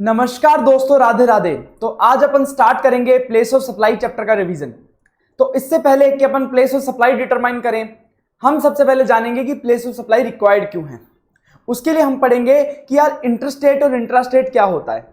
नमस्कार दोस्तों, राधे राधे। तो आज अपन स्टार्ट करेंगे प्लेस ऑफ सप्लाई चैप्टर का रिवीजन। तो इससे पहले कि अपन प्लेस ऑफ सप्लाई डिटरमाइन करें, हम सबसे पहले जानेंगे कि प्लेस ऑफ सप्लाई रिक्वायर्ड क्यों है। उसके लिए हम पढ़ेंगे कि यार इंटरस्टेट और इंट्रास्टेट क्या होता है।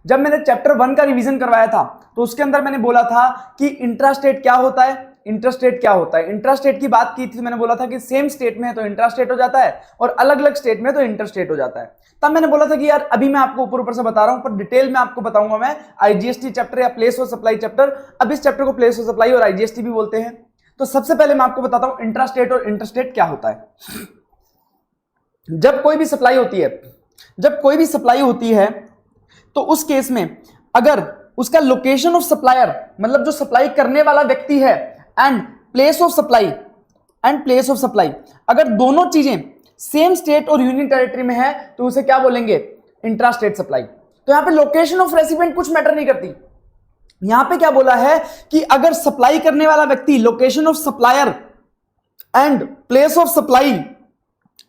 जब मैंने चैप्टर 1 का रिवीजन करवाया था तो उसके अंदर मैंने बोला था कि इंट्रास्टेट क्या होता है, इंटरस्टेट क्या होता है। इंट्रास्टेट की बात की थी, मैंने बोला था कि सेम स्टेट में है तो इंट्रास्टेट हो जाता है और अलग अलग स्टेट में तो इंटरस्टेट हो जाता है। तब मैंने बोला था कि यार अभी मैं आपको ऊपर ऊपर से बता रहा हूं, पर डिटेल में आपको बताऊंगा मैं आईजीएसटी चैप्टर या प्लेस ऑफ सप्लाई चैप्टर। अब इस चैप्टर को प्लेस ऑफ सप्लाई और आईजीएसटी भी बोलते हैं। तो सबसे पहले मैं आपको बताता हूं इंट्रास्टेट और इंटरस्टेट क्या होता है। जब कोई भी सप्लाई होती है तो उस केस में अगर उसका लोकेशन ऑफ सप्लायर, मतलब जो सप्लाई करने वाला व्यक्ति है, एंड प्लेस ऑफ सप्लाई अगर दोनों चीजें सेम स्टेट और यूनियन टेरिटरी में है तो उसे क्या बोलेंगे, इंट्रास्टेट सप्लाई। तो यहां पे लोकेशन ऑफ रेसिपिएंट कुछ मैटर नहीं करती। यहां पे क्या बोला है कि अगर सप्लाई करने वाला व्यक्ति, location of supplier and place of supply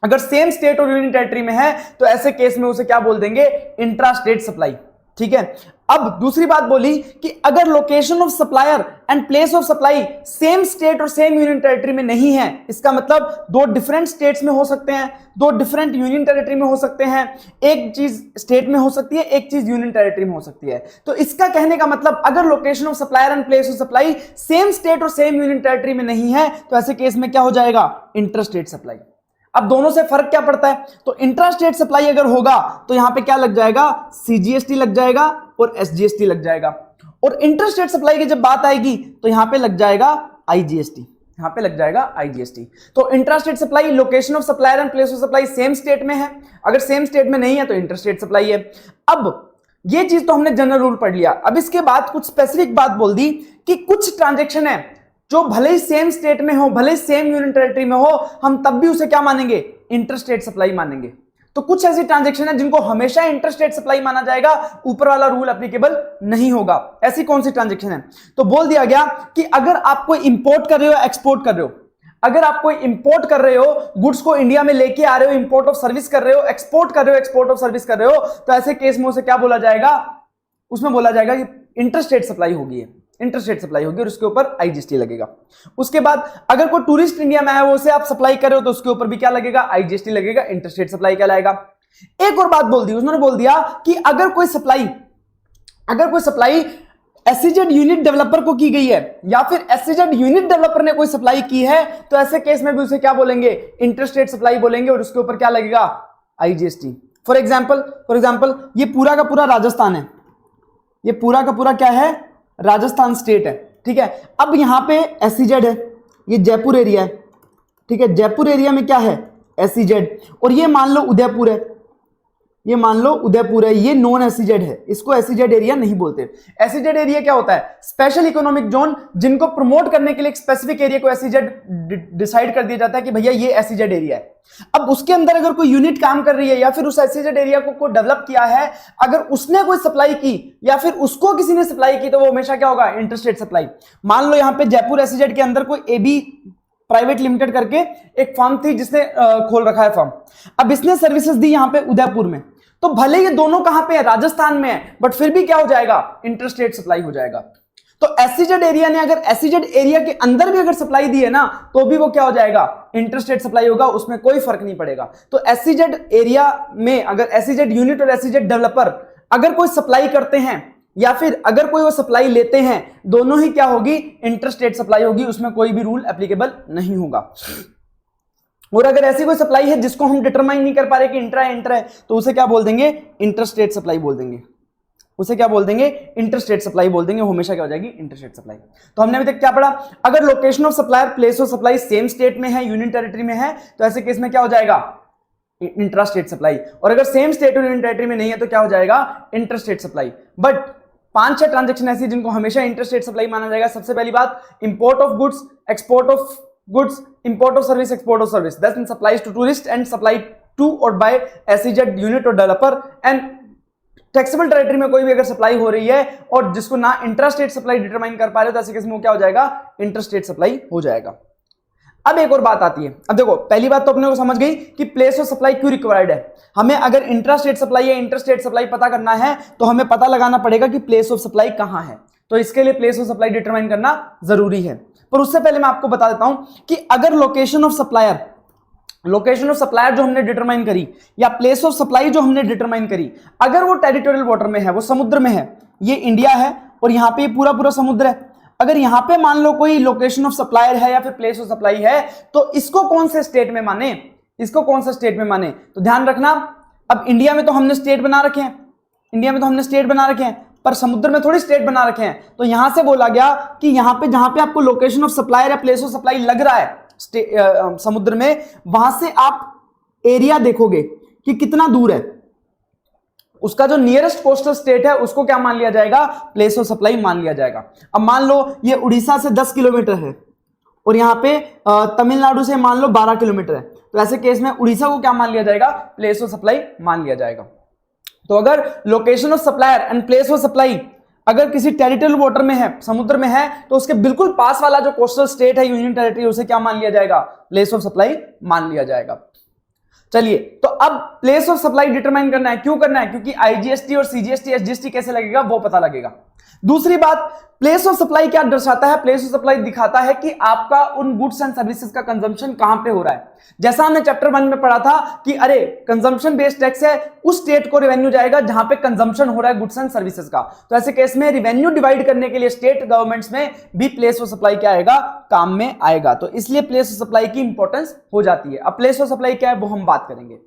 अगर सेम स्टेट और यूनियन टेरिटरी में है तो ऐसे केस में उसे क्या बोल देंगे, इंट्रास्टेट सप्लाई। ठीक है। अब दूसरी बात बोली कि अगर location of supplier and place of supply same state और सेम यूनियन टेरिटरी में नहीं है, इसका मतलब दो डिफरेंट स्टेट्स में हो सकते हैं, दो डिफरेंट यूनियन टेरिटरी में हो सकते हैं, एक चीज स्टेट में हो सकती है, एक चीज यूनियन टेरिटरी में हो सकती है। तो इसका कहने का मतलब अगर location of supplier and place of supply same state और सेम यूनियन टेरिटरी में नहीं है तो ऐसे केस में क्या हो जाएगा, इंटरस्टेट सप्लाई। अब दोनों से फर्क क्या पड़ता है, तो इंट्रास्टेट सप्लाई अगर होगा तो यहां पे क्या लग जाएगा, सीजीएसटी लग जाएगा और एसजीएसटी लग जाएगा। और इंटरस्टेट सप्लाई की जब बात आएगी तो यहां पे लग जाएगा आईजीएसटी, यहां पे लग जाएगा आईजीएसटी। तो intrastate supply, location of supplier and place of supply same state में है, अगर सेम स्टेट में नहीं है तो इंटरस्टेट सप्लाई है। अब ये चीज तो हमने जनरल रूल पढ़ लिया। अब इसके बाद कुछ स्पेसिफिक बात बोल दी कि कुछ ट्रांजेक्शन है जो भले ही सेम स्टेट में हो, भले ही सेम यूनियन टेरिटरी में हो, हम तब भी उसे क्या मानेंगे, इंटरस्टेट सप्लाई मानेंगे। तो कुछ ऐसी ट्रांजैक्शन है जिनको हमेशा इंटरस्टेट सप्लाई माना जाएगा, ऊपर वाला रूल एप्लीकेबल नहीं होगा। ऐसी कौन सी ट्रांजैक्शन है, तो बोल दिया गया कि अगर आप कोई इंपोर्ट कर रहे हो, एक्सपोर्ट कर रहे हो, अगर आप कोई इंपोर्ट कर रहे हो, गुड्स को इंडिया में लेके आ रहे हो, इंपोर्ट ऑफ सर्विस कर रहे हो, एक्सपोर्ट कर रहे हो, एक्सपोर्ट ऑफ सर्विस कर रहे हो, तो ऐसे केस में उसे क्या बोला जाएगा, उसमें बोला जाएगा कि इंटरस्टेट सप्लाई होगी, इंटरस्टेट सप्लाई होगी और उसके ऊपर आईजीएसटी लगेगा। उसके बाद अगर कोई टूरिस्ट इंडिया में है, वो उसे आप सप्लाई कर रहे हो तो उसके ऊपर भी क्या लगेगा, आईजीएसटी लगेगा, इंटरस्टेट सप्लाई कहलाएगा। एक और बात बोल दी, उन्होंने बोल दिया कि अगर कोई सप्लाई एसईजेड यूनिट डेवलपर को की गई है या फिर एसईजेड यूनिट डेवलपर ने कोई सप्लाई की है तो ऐसे केस में भी उसे क्या बोलेंगे, इंटरस्टेट सप्लाई बोलेंगे और उसके ऊपर क्या लगेगा, आईजीएसटी। फॉर एग्जाम्पल ये पूरा का पूरा राजस्थान है, ये पूरा का पूरा क्या है, राजस्थान स्टेट है। ठीक है। अब यहां पे एसईजेड है, ये जयपुर एरिया है। ठीक है। जयपुर एरिया में क्या है, एसईजेड, और ये मान लो उदयपुर है, ये मान लो उदयपुर है, ये नॉन एसईजेड है, इसको एसईजेड एरिया नहीं बोलते। एसईजेड एरिया क्या होता है, स्पेशल इकोनॉमिक जोन, जिनको प्रमोट करने के लिए एक स्पेसिफिक एरिया को एसईजेड डिसाइड कर दिया जाता है कि भैया ये एसईजेड एरिया है। अब उसके अंदर अगर कोई यूनिट काम कर रही है या फिर उस एसईजेड एरिया को डेवलप किया है, अगर उसने कोई सप्लाई की या फिर उसको किसी ने सप्लाई की तो वो हमेशा क्या होगा, इंटरस्टेट सप्लाई। मान लो यहां पे जयपुर एसईजेड के अंदर कोई एबी प्राइवेट लिमिटेड करके एक फर्म थी जिसने खोल रखा है फर्म। अब इसने सर्विसेज दी यहां पे उदयपुर में, तो भले ये दोनों कहां पे है, राजस्थान में है, बट फिर भी क्या हो जाएगा, इंटरस्टेट सप्लाई हो जाएगा। तो एसईजेड एरिया ने अगर एसईजेड एरिया के अंदर भी अगर सप्लाई दी है ना तो भी वो क्या हो जाएगा, इंटरस्टेट सप्लाई होगा, उसमें कोई फर्क नहीं पड़ेगा। तो एसईजेड एरिया में अगर एसईजेड यूनिट और एसईजेड डेवलपर अगर कोई सप्लाई करते हैं या फिर अगर कोई वो सप्लाई लेते हैं, दोनों ही क्या होगी, इंटरस्टेट सप्लाई होगी, उसमें कोई भी रूल एप्लीकेबल नहीं होगा। और अगर ऐसी कोई सप्लाई है जिसको हम डिटरमाइन नहीं कर पा रहे कि इंट्रा है तो उसे क्या बोल देंगे, इंटरस्टेट सप्लाई बोल देंगे, उसे क्या बोल देंगे, इंटरस्टेट सप्लाई बोल देंगे, हमेशा क्या हो जाएगी, इंटरस्टेट सप्लाई। तो हमने अभी तक क्या पढ़ा, अगर location of supplier, place of supply same state में है, यूनियन टेरिटरी में है, तो ऐसे केस में क्या हो जाएगा, इंट्रास्टेट सप्लाई। और अगर सेम स्टेट और यूनियन टेरिटरी में नहीं है तो क्या हो जाएगा, इंटरस्टेट सप्लाई। बट 5-6 ट्रांजेक्शन ऐसी जिनको हमेशा इंटरस्टेट सप्लाई माना जाएगा। सबसे पहली बात, import of goods, export of goods, import of service, export of service, that means supplies to tourist and supply to और बाय एसईजेड यूनिट और डेवलपर। एंड टैक्सेबल टेरिटरी में कोई भी अगर सप्लाई हो रही है और जिसको ना इंट्रास्टेट सप्लाई डिटरमाइन कर पा रहे हो तो ऐसे केस में क्या हो जाएगा, इंटरस्टेट सप्लाई हो जाएगा। अब एक और बात आती है। अब देखो, पहली बात तो अपने को समझ गई कि प्लेस ऑफ सप्लाई क्यों रिक्वायर्ड है। हमें अगर इंट्रा स्टेट सप्लाई या इंटर स्टेट सप्लाई पता करना है तो हमें पता लगाना पड़ेगा कि प्लेस ऑफ सप्लाई कहां है। तो इसके लिए प्लेस ऑफ सप्लाई डिटरमाइन करना जरूरी है। पर उससे पहले मैं आपको बता देता हूं कि अगर लोकेशन ऑफ सप्लायर जो हमने डिटरमाइन करी, या प्लेस ऑफ सप्लाई जो हमने डिटरमाइन करी, अगर वो टेरिटोरियल वाटर में है, वो समुद्र में है, ये इंडिया है और यहां पे पूरा समुद्र है, अगर यहां पे मान लो कोई लोकेशन ऑफ सप्लायर है या फिर प्लेस ऑफ सप्लाई है, तो इसको कौन से स्टेट में माने, तो ध्यान रखना। अब इंडिया में तो हमने स्टेट बना रखे हैं, पर समुद्र में थोड़ी स्टेट बना रखे हैं। तो यहां से बोला गया कि यहां पे जहां पे आपको लोकेशन ऑफ सप्लायर या प्लेस ऑफ सप्लाई लग रहा है समुद्र में, वहां से आप एरिया देखोगे कि कितना दूर है, उसका जो नियरेस्ट कोस्टल स्टेट है उसको क्या मान लिया जाएगा, प्लेस ऑफ सप्लाई मान लिया जाएगा। अब मान लो ये उड़ीसा से 10 किलोमीटर है और यहां पे तमिलनाडु से मान लो 12 किलोमीटर है, तो ऐसे केस में उड़ीसा को क्या मान लिया जाएगा, प्लेस ऑफ सप्लाई मान लिया जाएगा। तो अगर location of supplier and place of supply अगर किसी टेरिटोरियल वाटर में है, समुद्र में है, तो उसके बिल्कुल पास वाला जो कोस्टल स्टेट है, यूनियन टेरिटरी, उसे क्या मान लिया जाएगा, प्लेस ऑफ सप्लाई मान लिया जाएगा। चलिए, तो अब प्लेस ऑफ सप्लाई डिटरमाइन करना है। क्यों करना है, क्योंकि आईजीएसटी और सीजीएसटी एसजीएसटी कैसे लगेगा वो पता लगेगा। दूसरी बात, प्लेस ऑफ सप्लाई क्या दर्शाता है, प्लेस ऑफ सप्लाई दिखाता है कि आपका उन गुड्स एंड सर्विसेज का कंजम्पशन कहां पे हो रहा है। जैसा हमने चैप्टर 1 में पढ़ा था कि अरे कंजम्पशन बेस्ड टैक्स है, उस स्टेट को रेवेन्यू जाएगा जहां पे कंजम्पशन हो रहा है गुड्स एंड सर्विसेज का। तो ऐसे केस में रेवेन्यू डिवाइड करने के लिए स्टेट गवर्नमेंट्स में भी प्लेस ऑफ सप्लाई क्या आएगा, काम में आएगा। तो इसलिए प्लेस ऑफ सप्लाई की इंपॉर्टेंस हो जाती है। अब प्लेस ऑफ सप्लाई क्या है वो हम बात करेंगे।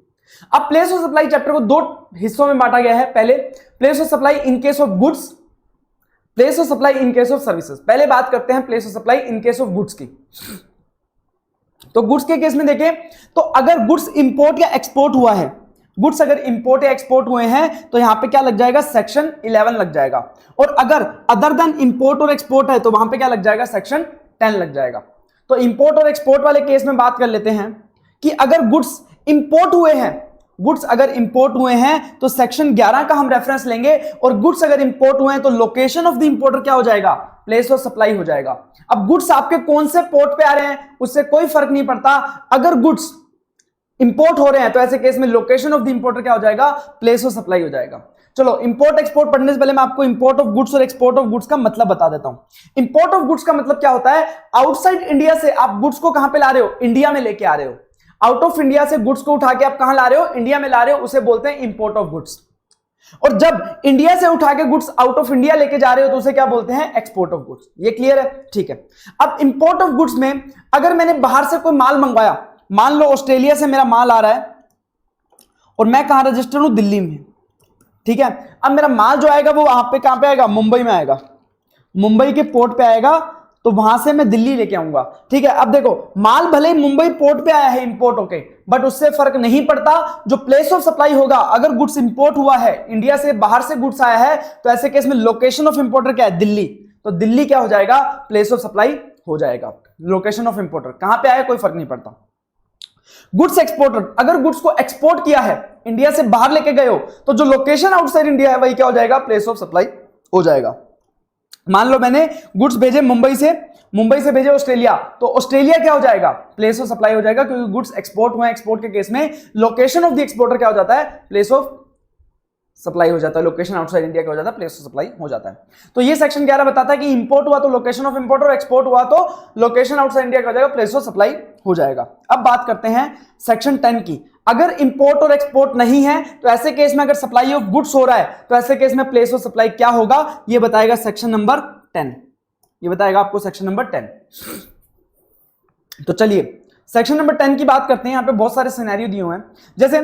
अब प्लेस ऑफ सप्लाई चैप्टर को 2 हिस्सों में बांटा गया है। पहले place of supply in case of goods, place of supply in case of services. पहले बात करते हैं place of supply in case of goods की। तो गुड्स के केस में देखें तो अगर गुड्स इंपोर्ट या एक्सपोर्ट हुआ है, गुड्स अगर इंपोर्ट या एक्सपोर्ट हुए हैं तो यहां पे क्या लग जाएगा, सेक्शन 11 लग जाएगा। और अगर अदर देन इंपोर्ट और एक्सपोर्ट है तो वहां पे क्या लग जाएगा, सेक्शन 10 लग जाएगा। तो इंपोर्ट और एक्सपोर्ट वाले केस में बात कर लेते हैं कि अगर गुड्स इंपोर्ट हुए हैं, गुड्स अगर इंपोर्ट हुए हैं तो सेक्शन 11 का हम रेफरेंस लेंगे, और गुड्स अगर इंपोर्ट हुए हैं तो लोकेशन ऑफ द इंपोर्टर क्या हो जाएगा, प्लेस ऑफ सप्लाई हो जाएगा। अब गुड्स आपके कौन से पोर्ट पे आ रहे हैं उससे कोई फर्क नहीं पड़ता, अगर गुड्स इंपोर्ट हो रहे हैं तो ऐसे केस में लोकेशन ऑफ द इंपोर्टर क्या हो जाएगा, प्लेस ऑफ सप्लाई हो जाएगा। चलो, इंपोर्ट एक्सपोर्ट पढ़ने से पहले मैं आपको इंपोर्ट ऑफ गुड्स और एक्सपोर्ट ऑफ गुड्स का मतलब बता देता हूं। इंपोर्ट ऑफ गुड्स का मतलब क्या होता है, आउटसाइड इंडिया से आप गुड्स को कहां पे ला रहे हो, इंडिया में लेके आ रहे हो। आउट ऑफ इंडिया से गुड्स को उठा के आप कहां ला रहे हो, इंडिया में ला रहे हो, उसे बोलते हैं इंपोर्ट ऑफ गुड्स। और जब इंडिया से उठा के गुड्स आउट ऑफ इंडिया लेके जा रहे हो तो उसे क्या बोलते हैं, एक्सपोर्ट ऑफ गुड्स। ये क्लियर है, ठीक है। अब इंपोर्ट ऑफ गुड्स में अगर मैंने बाहर से कोई माल मंगवाया, मान लो ऑस्ट्रेलिया से मेरा माल आ रहा है और मैं कहां रजिस्टर्ड हूं, दिल्ली में, ठीक है। अब मेरा माल जो आएगा वो वहां पे कहां पे आएगा, मुंबई में आएगा, मुंबई के पोर्ट पे आएगा, तो वहां से मैं दिल्ली लेके आऊंगा, ठीक है। अब देखो, माल भले ही मुंबई पोर्ट पे आया है इंपोर्ट होके, बट उससे फर्क नहीं पड़ता। जो प्लेस ऑफ सप्लाई होगा, अगर गुड्स इंपोर्ट हुआ है, इंडिया से बाहर से गुड्स आया है, तो ऐसे केस में लोकेशन ऑफ इंपोर्टर क्या है, दिल्ली। तो दिल्ली क्या हो जाएगा, प्लेस ऑफ सप्लाई हो जाएगा। लोकेशन ऑफ इंपोर्टर कहां पे आया कोई फर्क नहीं पड़ता। गुड्स एक्सपोर्टर, अगर गुड्स को एक्सपोर्ट किया है, इंडिया से बाहर लेके गए हो, तो जो लोकेशन आउटसाइड इंडिया है वही क्या हो जाएगा, प्लेस ऑफ सप्लाई हो जाएगा। मान लो मैंने गुड्स भेजे मुंबई से भेजे ऑस्ट्रेलिया, तो ऑस्ट्रेलिया क्या हो जाएगा, प्लेस ऑफ सप्लाई हो जाएगा, क्योंकि गुड्स एक्सपोर्ट हुए। एक्सपोर्ट के केस में लोकेशन ऑफ द एक्सपोर्टर क्या हो जाता है, प्लेस ऑफ सप्लाई हो जाता है। लोकेशन आउटसाइड इंडिया क्या हो जाता है, प्लेस ऑफ सप्लाई हो जाता है। तो ये सेक्शन 11 बताता है कि इंपोर्ट हुआ तो लोकेशन ऑफ इंपोर्टर, और एक्सपोर्ट हुआ तो लोकेशन आउटसाइड इंडिया का हो जाएगा, प्लेस ऑफ सप्लाई हो जाएगा। अब बात करते हैं सेक्शन 10 की। अगर इंपोर्ट और एक्सपोर्ट नहीं है तो ऐसे केस में अगर सप्लाई ऑफ गुड्स हो रहा है तो ऐसे केस में प्लेस ऑफ सप्लाई क्या होगा, ये बताएगा सेक्शन नंबर 10। ये बताएगा आपको सेक्शन नंबर 10। तो चलिए सेक्शन नंबर 10 की बात करते हैं। यहां पे बहुत सारे सिनेरियो दिए हुए हैं। जैसे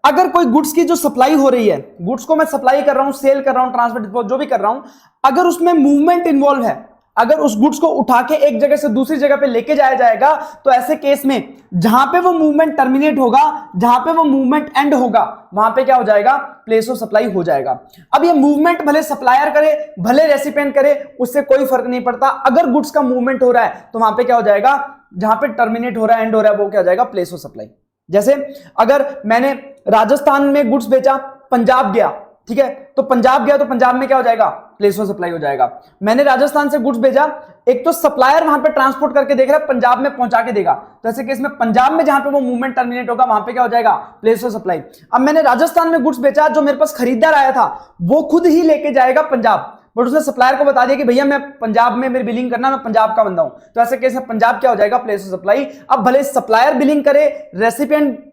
अगर कोई गुड्स की जो सप्लाई हो रही है, गुड्स को मैं सप्लाई कर रहा हूं, सेल कर रहा हूं, ट्रांसफर डिस्पोज जो भी कर रहा हूं, अगर उसमें मूवमेंट इन्वॉल्व है, अगर उस गुड्स को उठा के एक जगह से दूसरी जगह पे लेके जाया जाएगा, तो ऐसे केस में जहां पे वो मूवमेंट टर्मिनेट होगा, जहां पे वो मूवमेंट एंड होगा, वहां पे क्या हो जाएगा, प्लेस ऑफ सप्लाई हो जाएगा। अब ये मूवमेंट भले सप्लायर करे भले रेसिपिएंट करे, उससे कोई फर्क नहीं पड़ता। अगर गुड्स का मूवमेंट हो रहा है तो वहां पे क्या हो जाएगा, जहां पे टर्मिनेट हो रहा है, एंड हो रहा है, वो क्या हो जाएगा, प्लेस ऑफ सप्लाई। जैसे अगर मैंने राजस्थान में गुड्स बेचा, पंजाब गया, ठीक है, तो पंजाब गया तो पंजाब में क्या हो जाएगा, प्लेस ऑफ सप्लाई हो जाएगा। मैंने राजस्थान से गुड्स भेजा, एक तो सप्लायर वहां पे ट्रांसपोर्ट करके देख रहा है, पंजाब में पहुंचा के देगा, तो ऐसे केस में पंजाब में जहां पे वो मूवमेंट टर्मिनेट होगा वहां पे क्या हो जाएगा, प्लेस ऑफ सप्लाई। अब मैंने राजस्थान में गुड्स बेचा, जो मेरे पास खरीदार आया था वो खुद ही लेके जाएगा पंजाब, बट उसने सप्लायर को बता दिया कि भैया मैं पंजाब में मेरी बिलिंग करना, मैं पंजाब का बंदा हूं, तो ऐसे केस में पंजाब क्या हो जाएगा, प्लेस ऑफ सप्लाई। अब भले सप्लायर बिलिंग करे, रेसिपिएंट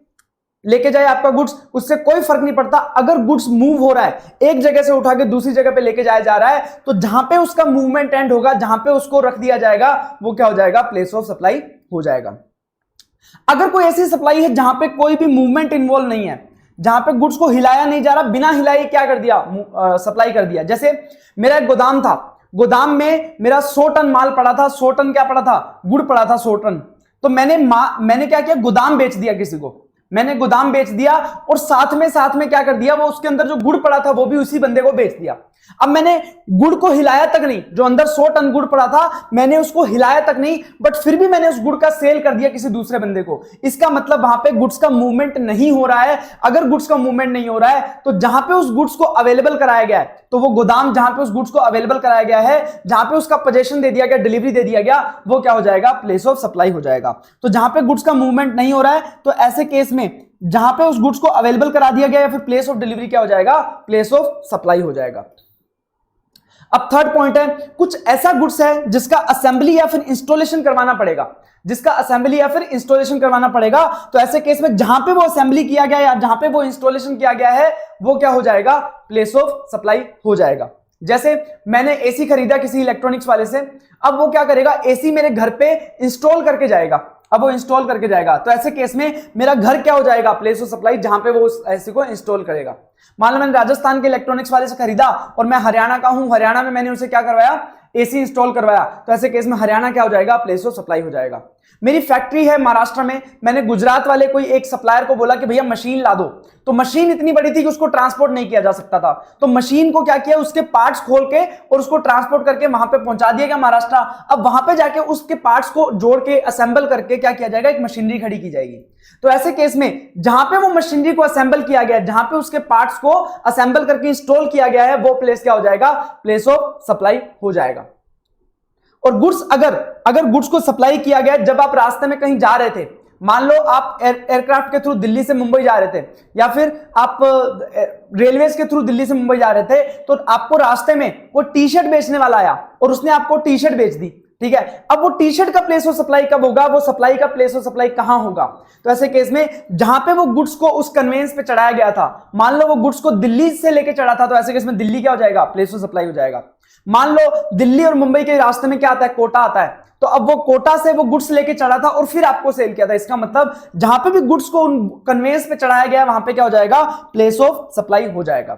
लेके जाए आपका गुड्स, उससे कोई फर्क नहीं पड़ता। अगर गुड्स मूव हो रहा है, एक जगह से उठा के दूसरी जगह पे लेके जाया जा रहा है, तो जहां पे उसका मूवमेंट एंड होगा, जहां पे उसको रख दिया जाएगा, वो क्या हो जाएगा, प्लेस ऑफ सप्लाई हो जाएगा। अगर कोई ऐसी सप्लाई है जहां पे कोई भी मूवमेंट इन्वॉल्व नहीं है, जहां पे गुड्स को हिलाया नहीं जा रहा, बिना हिलाए क्या कर दिया, सप्लाई कर दिया। जैसे मेरा एक गोदाम था, गोदाम में मेरा 100 टन माल पड़ा था, 100 टन क्या पड़ा था, गुड़ पड़ा था 100 टन। तो मैंने क्या किया, गोदाम बेच दिया किसी को, मैंने गोदाम बेच दिया और साथ में क्या कर दिया, वो उसके अंदर जो गुड़ पड़ा था वो भी उसी बंदे को बेच दिया। अब मैंने गुड़ को हिलाया तक नहीं, जो अंदर 100 टन गुड़ पड़ा था मैंने उसको हिलाया तक नहीं, बट फिर भी मैंने उस गुड़ का सेल कर दिया किसी दूसरे बंदे को। इसका मतलब वहां पे गुड्स का मूवमेंट नहीं हो रहा है। अगर गुड्स का मूवमेंट नहीं हो रहा है तो जहां पे उस गुड्स को अवेलेबल कराया गया है, तो वो गोदाम जहां पे उस गुड्स को अवेलेबल कराया गया है, जहां पे उसका पोजीशन दे दिया गया, डिलीवरी दे दिया गया, वो क्या हो जाएगा, प्लेस ऑफ सप्लाई हो जाएगा। तो जहां पे गुड्स का मूवमेंट नहीं हो रहा है, तो ऐसे केस में जहां पे उस गुड्स को अवेलेबल करा दिया गया या फिर प्लेस ऑफ डिलीवरी क्या हो जाएगा, प्लेस ऑफ सप्लाई हो जाएगा। अब थर्ड पॉइंट है, कुछ ऐसा गुड्स है जिसका असेंबली या फिर इंस्टॉलेशन करवाना पड़ेगा, जिसका असेंबली या फिर इंस्टॉलेशन करवाना पड़ेगा, तो ऐसे केस में जहां पे वो असेंबली किया गया या जहां पे वो इंस्टॉलेशन किया गया है, वो क्या हो जाएगा, प्लेस ऑफ सप्लाई हो जाएगा। जैसे मैंने एसी खरीदा किसी इलेक्ट्रॉनिक्स वाले से, अब वो क्या करेगा, एसी मेरे घर पे इंस्टॉल करके जाएगा, अब वो इंस्टॉल करके जाएगा, तो ऐसे केस में मेरा घर क्या हो जाएगा, प्लेस ऑफ सप्लाई, जहां पे वो उस एसी को इंस्टॉल करेगा। मान लो मैंने राजस्थान के इलेक्ट्रॉनिक्स वाले से खरीदा और मैं हरियाणा का हूं, हरियाणा में मैंने उसे क्या करवाया, एसी इंस्टॉल करवाया, तो ऐसे केस में हरियाणा क्या हो जाएगा, प्लेस ऑफ सप्लाई हो जाएगा। मेरी फैक्ट्री है महाराष्ट्र में, मैंने गुजरात वाले कोई एक सप्लायर को बोला कि भैया मशीन ला दो, तो मशीन इतनी बड़ी थी कि उसको ट्रांसपोर्ट नहीं किया जा सकता था, तो मशीन को क्या किया, उसके पार्ट्स खोल के और उसको ट्रांसपोर्ट करके वहां पे पहुंचा दिया गया महाराष्ट्र। अब वहां पे जाके उसके पार्ट्स को जोड़ के असेंबल करके क्या किया जाएगा, एक मशीनरी खड़ी की जाएगी। तो ऐसे केस में जहां पे वो मशीनरी को असेंबल किया गया, जहां पे उसके पार्ट्स को असेंबल करके इंस्टॉल किया गया है, वो प्लेस क्या हो जाएगा, प्लेस ऑफ सप्लाई हो जाएगा। और गुड्स अगर गुड्स को सप्लाई किया गया जब आप रास्ते में कहीं जा रहे थे, मान लो आप एयरक्राफ्ट के थ्रू दिल्ली से मुंबई जा रहे थे, या फिर आप रेलवेज के थ्रू दिल्ली से मुंबई जा रहे थे, तो आपको रास्ते में वो टी शर्ट बेचने वाला आया और उसने आपको टी शर्ट बेच दी, ठीक है। अब वो टी शर्ट का प्लेस ऑफ सप्लाई कब होगा, वो सप्लाई का प्लेस ऑफ सप्लाई कहां होगा, तो ऐसे केस में जहां पे वो गुड्स को उस कन्वेंस पे चढ़ाया गया था, मान लो वो गुड्स को दिल्ली से लेके चढ़ा था, तो ऐसे केस में दिल्ली क्या हो जाएगा, प्लेस ऑफ सप्लाई हो जाएगा। मान लो दिल्ली और मुंबई के रास्ते में क्या आता है, कोटा आता है, तो अब वो कोटा से वो गुड्स लेके चढ़ा था और फिर आपको सेल किया था, इसका मतलब जहां पे भी गुड्स को उन कन्वेंस पे चढ़ाया गया वहां पे क्या हो जाएगा, प्लेस ऑफ सप्लाई हो जाएगा।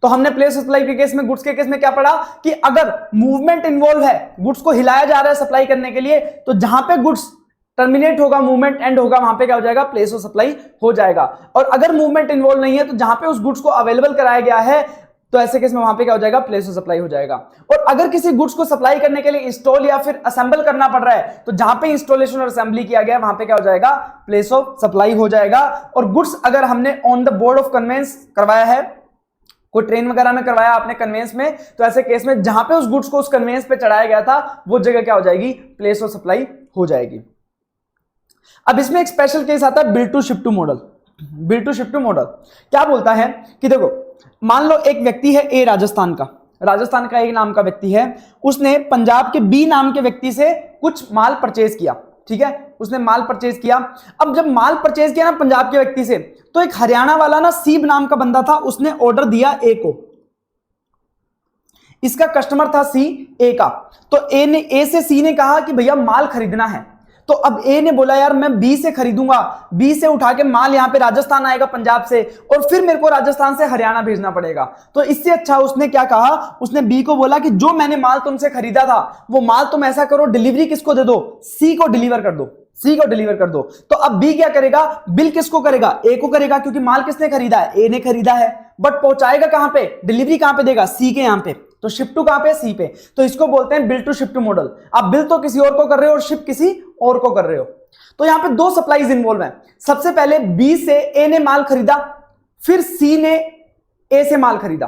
तो हमने प्लेस ऑफ सप्लाई के केस में, गुड्स के केस में क्या पढ़ा कि अगर मूवमेंट इन्वॉल्व है, गुड्स को हिलाया जा रहा है सप्लाई करने के लिए, तो जहां पे गुड्स टर्मिनेट होगा, मूवमेंट एंड होगा, वहां पे क्या हो जाएगा, प्लेस ऑफ सप्लाई हो जाएगा। और अगर मूवमेंट इन्वॉल्व नहीं है, तो जहां पे उस गुड्स को अवेलेबल कराया गया है, तो ऐसे केस में वहां पे क्या हो जाएगा, प्लेस ऑफ सप्लाई हो जाएगा। और अगर किसी गुड्स को सप्लाई करने के लिए इंस्टॉल या फिर असेंबल करना पड़ रहा है, तो जहां पे इंस्टॉलेशन और असेंबली किया गया वहां पे क्या हो जाएगा, प्लेस ऑफ सप्लाई हो जाएगा। और गुड्स अगर हमने on the board of conveyance करवाया है, कोई ट्रेन वगैरह में करवाया आपने कन्वेंस में, तो ऐसे केस में जहां पे उस गुड्स को उस कन्वेंस पे चढ़ाया गया था, वो जगह क्या हो जाएगी, प्लेस ऑफ सप्लाई हो जाएगी। अब इसमें एक स्पेशल केस आता है, build to ship to model. Build to ship to model क्या बोलता है कि देखो, मान लो एक व्यक्ति है ए, राजस्थान का एक नाम का व्यक्ति है, उसने पंजाब के बी नाम के व्यक्ति से कुछ माल परचेज किया, ठीक है, उसने माल परचेज किया। अब जब माल परचेज किया ना पंजाब के व्यक्ति से, तो एक हरियाणा वाला ना सीब नाम का बंदा था, उसने ऑर्डर दिया ए को, इसका कस्टमर था सी, ए का। तो ए से सी ने कहा कि भैया माल खरीदना है, तो अब ए ने बोला यार मैं बी से खरीदूंगा, बी से उठा के माल यहां पे राजस्थान आएगा पंजाब से, और फिर मेरे को राजस्थान से हरियाणा भेजना पड़ेगा। तो इससे अच्छा उसने क्या कहा, उसने बी को बोला कि जो मैंने माल तुमसे खरीदा था वो माल तुम ऐसा करो, डिलीवरी किसको दे दो, सी को डिलीवर कर दो, सी को डिलीवर कर दो। तो अब बी क्या करेगा, बिल किसको करेगा, ए को करेगा, क्योंकि माल किसने खरीदा है, ए ने खरीदा है, बट पहुंचाएगा कहां पे, डिलीवरी कहां पे देगा, सी के यहां पे। तो शिप टू कहां पे, सी पे। तो इसको बोलते हैं bill to ship to model. आप बिल तो किसी और को कर रहे हो और शिप किसी और को कर रहे हो। तो यहां पे दो सप्लाईज इन्वॉल्व हैं। सबसे पहले बी से ए ने माल खरीदा, फिर सी ने ए से माल खरीदा,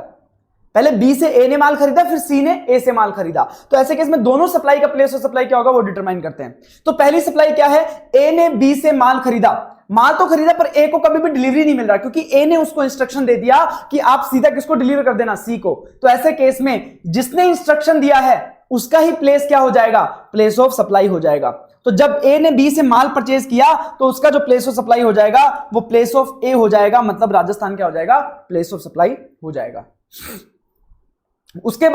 पहले बी से ए ने माल खरीदा, फिर सी ने ए से माल खरीदा, तो ऐसे केस में दोनों सप्लाई का प्लेस ऑफ सप्लाई क्या होगा वो डिटरमाइन करते हैं। तो पहली सप्लाई क्या है, ए ने बी से माल खरीदा, माल तो खरीदा पर ए को कभी भी डिलीवरी नहीं मिल रहा, क्योंकि ए ने उसको इंस्ट्रक्शन दे दिया कि आप सीधा किसको डिलीवर कर देना, सी को। तो ऐसे केस में जिसने इंस्ट्रक्शन दिया है उसका ही प्लेस क्या हो जाएगा, प्लेस ऑफ सप्लाई हो जाएगा। तो जब ए ने बी से माल परचेज किया तो उसका जो प्लेस ऑफ सप्लाई हो जाएगा वो प्लेस ऑफ ए हो जाएगा, मतलब राजस्थान क्या हो जाएगा, प्लेस ऑफ सप्लाई हो जाएगा। उसके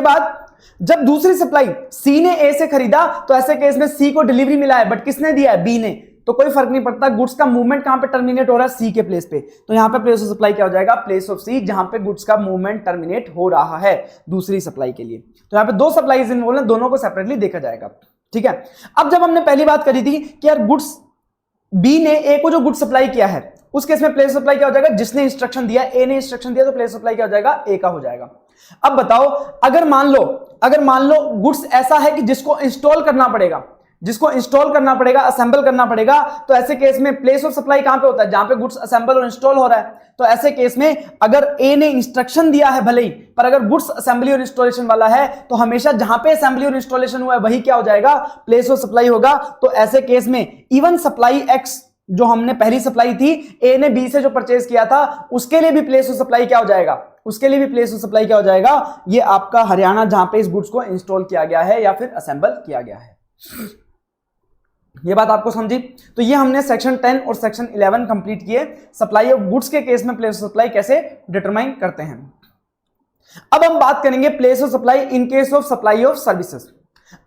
बाद जब दूसरी सप्लाई सी ने ए से खरीदा तो ऐसे केस में सी को डिलीवरी मिला है, बट किसने दिया है, बी ने, तो कोई फर्क नहीं पड़ता, गुड्स का मूवमेंट कहां पे टर्मिनेट हो रहा है, सी के प्लेस पे, तो यहां पे प्लेस ऑफ सप्लाई क्या हो जाएगा, प्लेस ऑफ सी, जहां पे गुड्स का मूवमेंट टर्मिनेट हो रहा है दूसरी सप्लाई के लिए। तो यहां पे दो सप्लाईज इन्वॉल्व हैं, दोनों को सेपरेटली देखा जाएगा, ठीक है। अब जब हमने पहली बात करी थी कि यार गुड्स बी ने ए को जो गुड सप्लाई किया है उस केस में प्लेस सप्लाई क्या हो जाएगा, जिसने इंस्ट्रक्शन दिया, ए ने इंस्ट्रक्शन दिया, तो प्लेस सप्लाई क्या हो जाएगा, ए का हो जाएगा। अब बताओ, अगर मान लो गुड्स ऐसा है कि जिसको इंस्टॉल करना पड़ेगा, असेंबल करना पड़ेगा, तो ऐसे केस में प्लेस ऑफ सप्लाई कहां पे होता है, जहां पे गुड्स असेंबल और इंस्टॉल हो रहा है। तो ऐसे केस में अगर ए ने इंस्ट्रक्शन दिया है भले ही, पर अगर गुड्स असेंबली और इंस्टॉलेशन वाला है तो हमेशा जहां पे असेंबली और इंस्टॉलेशन हुआ है वही क्या हो जाएगा, प्लेस ऑफ सप्लाई होगा। तो ऐसे केस में इवन सप्लाई एक्स जो हमने पहली सप्लाई थी, ए ने बी से जो परचेज किया था उसके लिए भी प्लेस ऑफ सप्लाई क्या हो जाएगा, ये आपका हरियाणा, जहां पे इस गुड्स को इंस्टॉल किया गया है या फिर असेंबल किया गया है। ये बात आपको समझी। तो ये हमने सेक्शन 10 और सेक्शन 11 कंप्लीट किए, सप्लाई ऑफ गुड्स के केस में प्लेस ऑफ सप्लाई कैसे डिटरमाइन करते हैं। अब हम बात करेंगे place of supply in case of supply of services.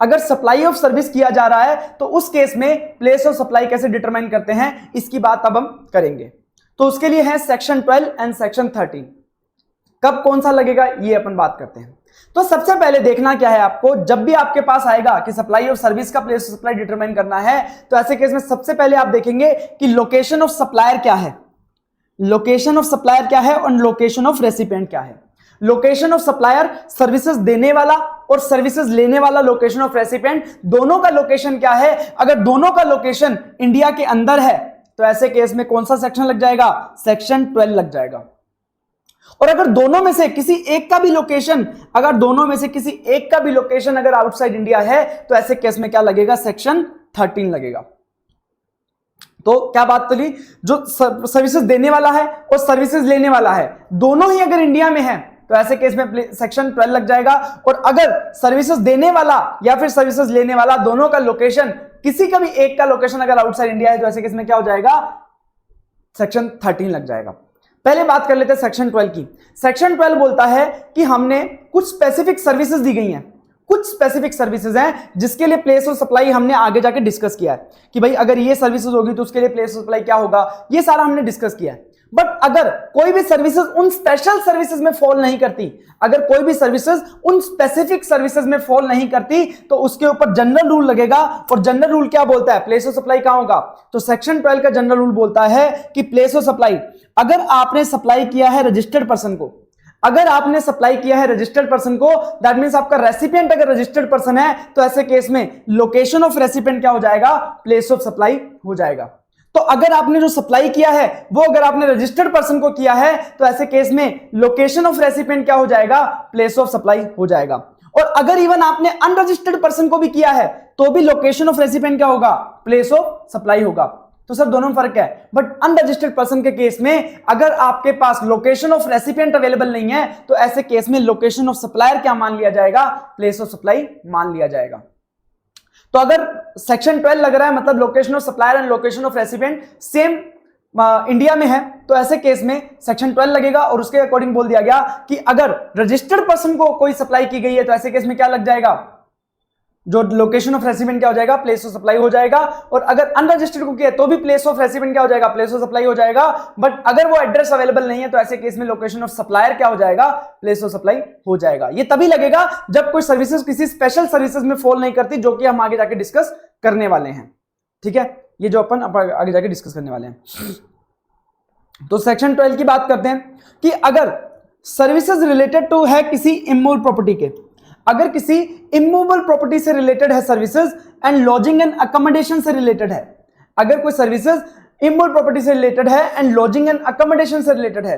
अगर सप्लाई ऑफ सर्विस किया जा रहा है तो उस केस में प्लेस ऑफ सप्लाई कैसे डिटरमाइन करते हैं, इसकी बात अब हम करेंगे। तो उसके लिए है सेक्शन 12 एंड सेक्शन 13। कब कौन सा लगेगा ये अपन बात करते हैं। तो सबसे पहले देखना क्या है आपको, जब भी आपके पास आएगा कि सप्लाई ऑफ सर्विस का प्लेस ऑफ सप्लाई डिटरमाइन करना है, तो ऐसे केस में सबसे पहले आप देखेंगे कि लोकेशन ऑफ सप्लायर क्या है, और लोकेशन ऑफ रेसिपिएंट क्या है। लोकेशन ऑफ सप्लायर सर्विसेज देने वाला और सर्विसेज लेने वाला, लोकेशन ऑफ रेसिपिएंट दोनों का लोकेशन क्या है। अगर दोनों का लोकेशन इंडिया के अंदर है तो ऐसे केस में कौन सा सेक्शन लग जाएगा, सेक्शन 12 लग जाएगा। और अगर दोनों में से किसी एक का भी लोकेशन अगर आउटसाइड इंडिया है तो ऐसे केस में क्या लगेगा, सेक्शन 13 लगेगा। तो क्या बात चली, जो सर्विसेज देने वाला है और सर्विसेज लेने वाला है दोनों ही अगर इंडिया में है तो ऐसे केस में सेक्शन 12 लग जाएगा। और अगर सर्विसेज देने वाला या फिर सर्विसेज लेने वाला दोनों का लोकेशन, किसी का भी एक का लोकेशन अगर आउटसाइड इंडिया है तो ऐसे केस में क्या हो जाएगा, सेक्शन 13 लग जाएगा। पहले बात कर लेते हैं सेक्शन 12 की। सेक्शन 12 बोलता है कि हमने कुछ स्पेसिफिक सर्विसेज दी गई हैं, कुछ स्पेसिफिक सर्विसेज हैं जिसके लिए प्लेस ऑफ सप्लाई हमने आगे जाके डिस्कस किया है कि भाई अगर ये सर्विसेज होगी तो उसके लिए प्लेस ऑफ सप्लाई क्या होगा, ये सारा हमने डिस्कस किया है। बट अगर कोई भी सर्विसेज उन स्पेशल सर्विसेज में फॉल नहीं करती, अगर कोई भी सर्विसेज उन स्पेसिफिक सर्विसेज में फॉल नहीं करती तो उसके ऊपर जनरल रूल लगेगा। और जनरल रूल क्या बोलता है, प्लेस ऑफ सप्लाई कहां होगा, तो सेक्शन 12 का जनरल रूल बोलता है कि प्लेस ऑफ सप्लाई, अगर आपने सप्लाई किया है रजिस्टर्ड पर्सन को, दैट मींस आपका रेसिपिएंट अगर रजिस्टर्ड पर्सन है तो ऐसे केस में लोकेशन ऑफ रेसिपिएंट क्या हो जाएगा, प्लेस ऑफ सप्लाई हो जाएगा। तो अगर आपने जो सप्लाई किया है वो अगर आपने रजिस्टर्ड पर्सन को किया है तो ऐसे केस में लोकेशन ऑफ रेसिपिएंट क्या हो जाएगा, प्लेस ऑफ सप्लाई हो जाएगा। और अगर इवन आपने अनरजिस्टर्ड पर्सन को भी किया है तो भी लोकेशन ऑफ रेसिपिएंट क्या होगा, प्लेस ऑफ सप्लाई होगा। तो सर दोनों में फर्क है, बट अनरजिस्टर्ड पर्सन के केस में अगर आपके पास लोकेशन ऑफ रेसिपिएंट अवेलेबल नहीं है तो ऐसे केस में लोकेशन ऑफ सप्लायर क्या मान लिया जाएगा, प्लेस ऑफ सप्लाई मान लिया जाएगा। तो अगर सेक्शन 12 लग रहा है मतलब location of supplier and location of recipient same India में है तो ऐसे केस में सेक्शन 12 लगेगा। और उसके अकॉर्डिंग बोल दिया गया कि अगर रजिस्टर्ड पर्सन को कोई सप्लाई की गई है तो ऐसे केस में क्या लग जाएगा, जो लोकेशन ऑफ रेसिपिएंट क्या हो जाएगा, प्लेस ऑफ सप्लाई हो जाएगा। और अगर अनरजिस्टर्ड को किया तो भी प्लेस ऑफ रेसिपिएंट क्या हो जाएगा, प्लेस ऑफ सप्लाई हो जाएगा। बट अगर वो एड्रेस अवेलेबल नहीं है तो ऐसे केस में लोकेशन ऑफ सप्लायर क्या हो जाएगा, प्लेस ऑफ सप्लाई हो जाएगा। ये तभी लगेगा जब कोई सर्विसेज किसी स्पेशल सर्विसेज में फॉल नहीं करती, जो कि हम आगे जाके डिस्कस करने वाले हैं। ठीक है, ये जो अपन आगे जाके डिस्कस करने वाले हैं। तो सेक्शन 12 की बात करते हैं कि अगर सर्विसेज रिलेटेड टू है किसी इमूवेबल प्रॉपर्टी के, अगर किसी इमूवेबल प्रॉपर्टी से रिलेटेड है services and lodging and accommodation से रिलेटेड है, अगर कोई सर्विसेज इमूवेबल प्रॉपर्टी से रिलेटेड है एंड लॉजिंग एंड अकोमोडेशन से रिलेटेड है,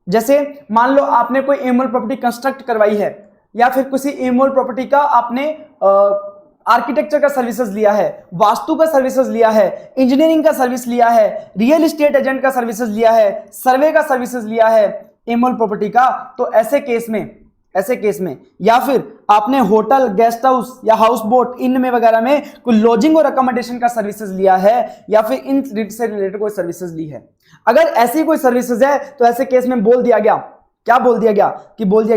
जैसे मान लो आपने कोई इमोल प्रॉपर्टी कंस्ट्रक्ट करवाई है, या फिर किसी इमोल प्रॉपर्टी का आपने आर्किटेक्चर का सर्विसेज लिया है, वास्तु का सर्विसेज लिया है, इंजीनियरिंग का सर्विस लिया है, रियल एस्टेट एजेंट का सर्विसेज लिया है, सर्वे का सर्विसेज लिया है इमोल प्रॉपर्टी का, तो ऐसे केस में या फिर आपने होटल, गेस्ट हाउस या हाउस बोट, इन में वगैरह में कोई लॉजिंग और अकोमोडेशन का सर्विसेज लिया है, या फिर इन से रिलेटेड कोई सर्विसेज ली है, अगर ऐसी कोई सर्विसेज है तो ऐसे केस में बोल दिया गया, क्या बोल दिया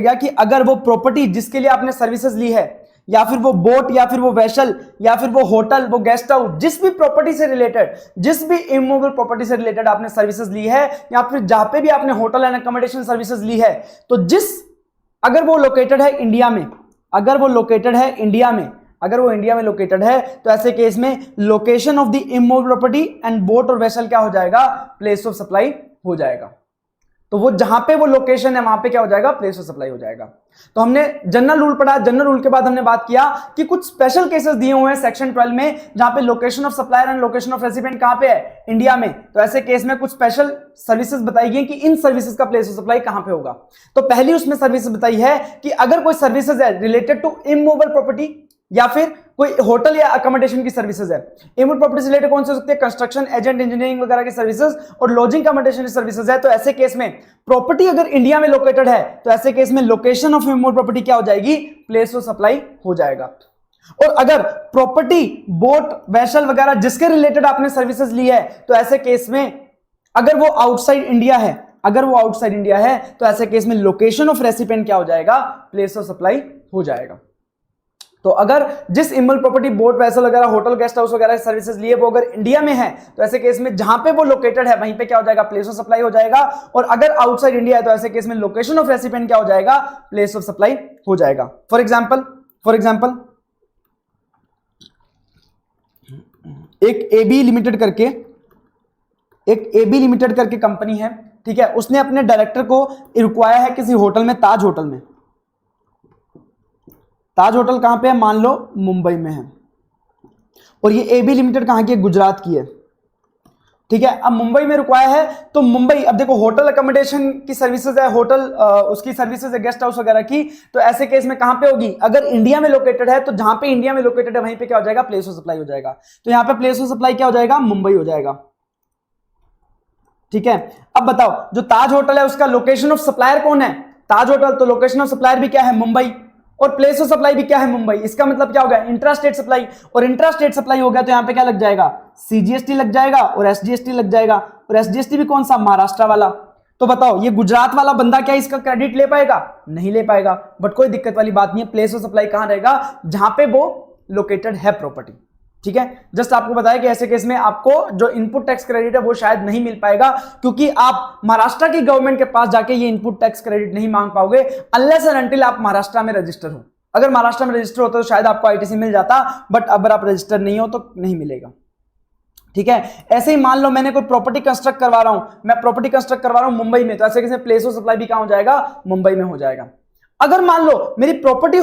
गया कि अगर वो प्रॉपर्टी जिसके लिए आपने सर्विसेज ली है, या फिर वो बोट, या फिर वो वेसल, या फिर वो होटल, वो गेस्ट हाउस, जिस भी प्रॉपर्टी से रिलेटेड, जिस भी इमूवेबल प्रॉपर्टी से रिलेटेड आपने सर्विसेज ली है, या फिर जहां पे भी आपने होटल एंड अकोमोडेशन सर्विसेज ली है, तो अगर वो लोकेटेड है इंडिया में, अगर वो इंडिया में लोकेटेड है, तो ऐसे केस में location of the immovable property and boat और वेसल क्या हो जाएगा, प्लेस ऑफ सप्लाई हो जाएगा। तो वो जहां पे वो लोकेशन है वहां पे क्या हो जाएगा, प्लेस ऑफ सप्लाई हो जाएगा। तो हमने जनरल रूल पढ़ा, जनरल रूल के बाद हमने बात किया कि कुछ स्पेशल केसेस दिए हुए हैं सेक्शन 12 में, जहां पे location of supplier and location of recipient कहां पे है, इंडिया में। तो ऐसे केस में कुछ स्पेशल सर्विसेज बताई गई कि इन सर्विसेज का प्लेस ऑफ सप्लाई कहां पे होगा। तो पहली उसमें सर्विसेज बताई है कि अगर कोई सर्विसेज है रिलेटेड टू इमूवेबल प्रॉपर्टी, या फिर कोई होटल या अकोमोडेशन की सर्विसेज है, इमूवेबल प्रॉपर्टी से रिलेटेड कौन सी हो सकती है, कंस्ट्रक्शन, एजेंट, इंजीनियरिंग वगैरह की सर्विसेज, और लॉजिंग अकोमोडेशन की सर्विसेज है। तो ऐसे केस में प्रॉपर्टी अगर इंडिया में लोकेटेड है, तो ऐसे केस में लोकेशन ऑफ इमूवेबल प्रॉपर्टी क्या हो जाएगी, प्लेस ऑफ सप्लाई हो जाएगा। और अगर प्रॉपर्टी, बोट, वेसल वगैरह जिसके रिलेटेड आपने सर्विसेज ली है, तो ऐसे केस में अगर वो आउटसाइड इंडिया है, तो ऐसे केस में लोकेशन ऑफ रेसिपिएंट क्या हो जाएगा, प्लेस ऑफ सप्लाई हो जाएगा। तो अगर जिस इमूवेबल प्रॉपर्टी, बोट, वेसल वगैरह, होटल, गेस्ट हाउस वगैरह सर्विसेज लिए वो अगर इंडिया में है, तो ऐसे केस में जहां पे वो लोकेटेड है वहीं पे क्या हो जाएगा, प्लेस ऑफ सप्लाई हो जाएगा। और अगर आउटसाइड इंडिया है, तो ऐसे केस में लोकेशन ऑफ रेसिपिएंट क्या हो जाएगा, प्लेस ऑफ सप्लाई हो जाएगा। फॉर एग्जाम्पल एक एबी लिमिटेड करके कंपनी है, ठीक है, उसने अपने डायरेक्टर को रुकवाया है किसी होटल में, ताज होटल कहां पे है, मान लो मुंबई में है, और ये एबी लिमिटेड कहां की है, गुजरात की है, ठीक है। अब मुंबई में रुकवाया है, तो मुंबई, अब देखो होटल अकोमोडेशन की सर्विसेज है, होटल उसकी सर्विसेज है, गेस्ट हाउस वगैरह की, तो ऐसे केस में कहां पे होगी, अगर इंडिया में लोकेटेड है, तो जहां पे इंडिया में लोकेटेड है वहीं पे क्या हो जाएगा, प्लेस ऑफ सप्लाई हो जाएगा। तो यहां पे प्लेस ऑफ सप्लाई क्या हो जाएगा, मुंबई हो जाएगा, ठीक है। अब बताओ, जो ताज होटल है उसका लोकेशन ऑफ सप्लायर कौन है, ताज होटल, तो लोकेशन ऑफ सप्लायर भी क्या है, मुंबई, और प्लेस ऑफ सप्लाई भी क्या है, मुंबई। इसका मतलब क्या हो गया, इंट्रा स्टेट सप्लाई, और इंट्रा स्टेट सप्लाई हो गया तो यहां पे क्या लग जाएगा, सीजीएसटी लग जाएगा और एसजीएसटी लग जाएगा, और एसजीएसटी भी कौन सा, महाराष्ट्र वाला। तो बताओ ये गुजरात वाला बंदा क्या इसका क्रेडिट ले पाएगा, नहीं ले पाएगा, बट कोई दिक्कत वाली बात नहीं है, प्लेस ऑफ सप्लाई कहां रहेगा, जहां पे वो लोकेटेड है प्रॉपर्टी, ठीक है। जस्ट आपको बताया कि ऐसे केस में आपको जो इनपुट टैक्स क्रेडिट है वो शायद नहीं मिल पाएगा, क्योंकि आप महाराष्ट्र की गवर्नमेंट के पास जाके ये इनपुट टैक्स क्रेडिट नहीं मांग पाओगे अनलेस एंड अनटिल आप महाराष्ट्र में रजिस्टर हो। अगर महाराष्ट्र में रजिस्टर होता तो शायद आपको आईटीसी मिल जाता, बट अगर आप रजिस्टर नहीं हो तो नहीं मिलेगा, ठीक है। ऐसे ही मान लो मैंने कोई प्रॉपर्टी कंस्ट्रक्ट करवा रहा हूं, मुंबई में, तो ऐसे केस में प्लेस ऑफ सप्लाई भी कहां हो जाएगा, मुंबई में हो जाएगा। अगर मान लो मेरी प्रॉपर्टी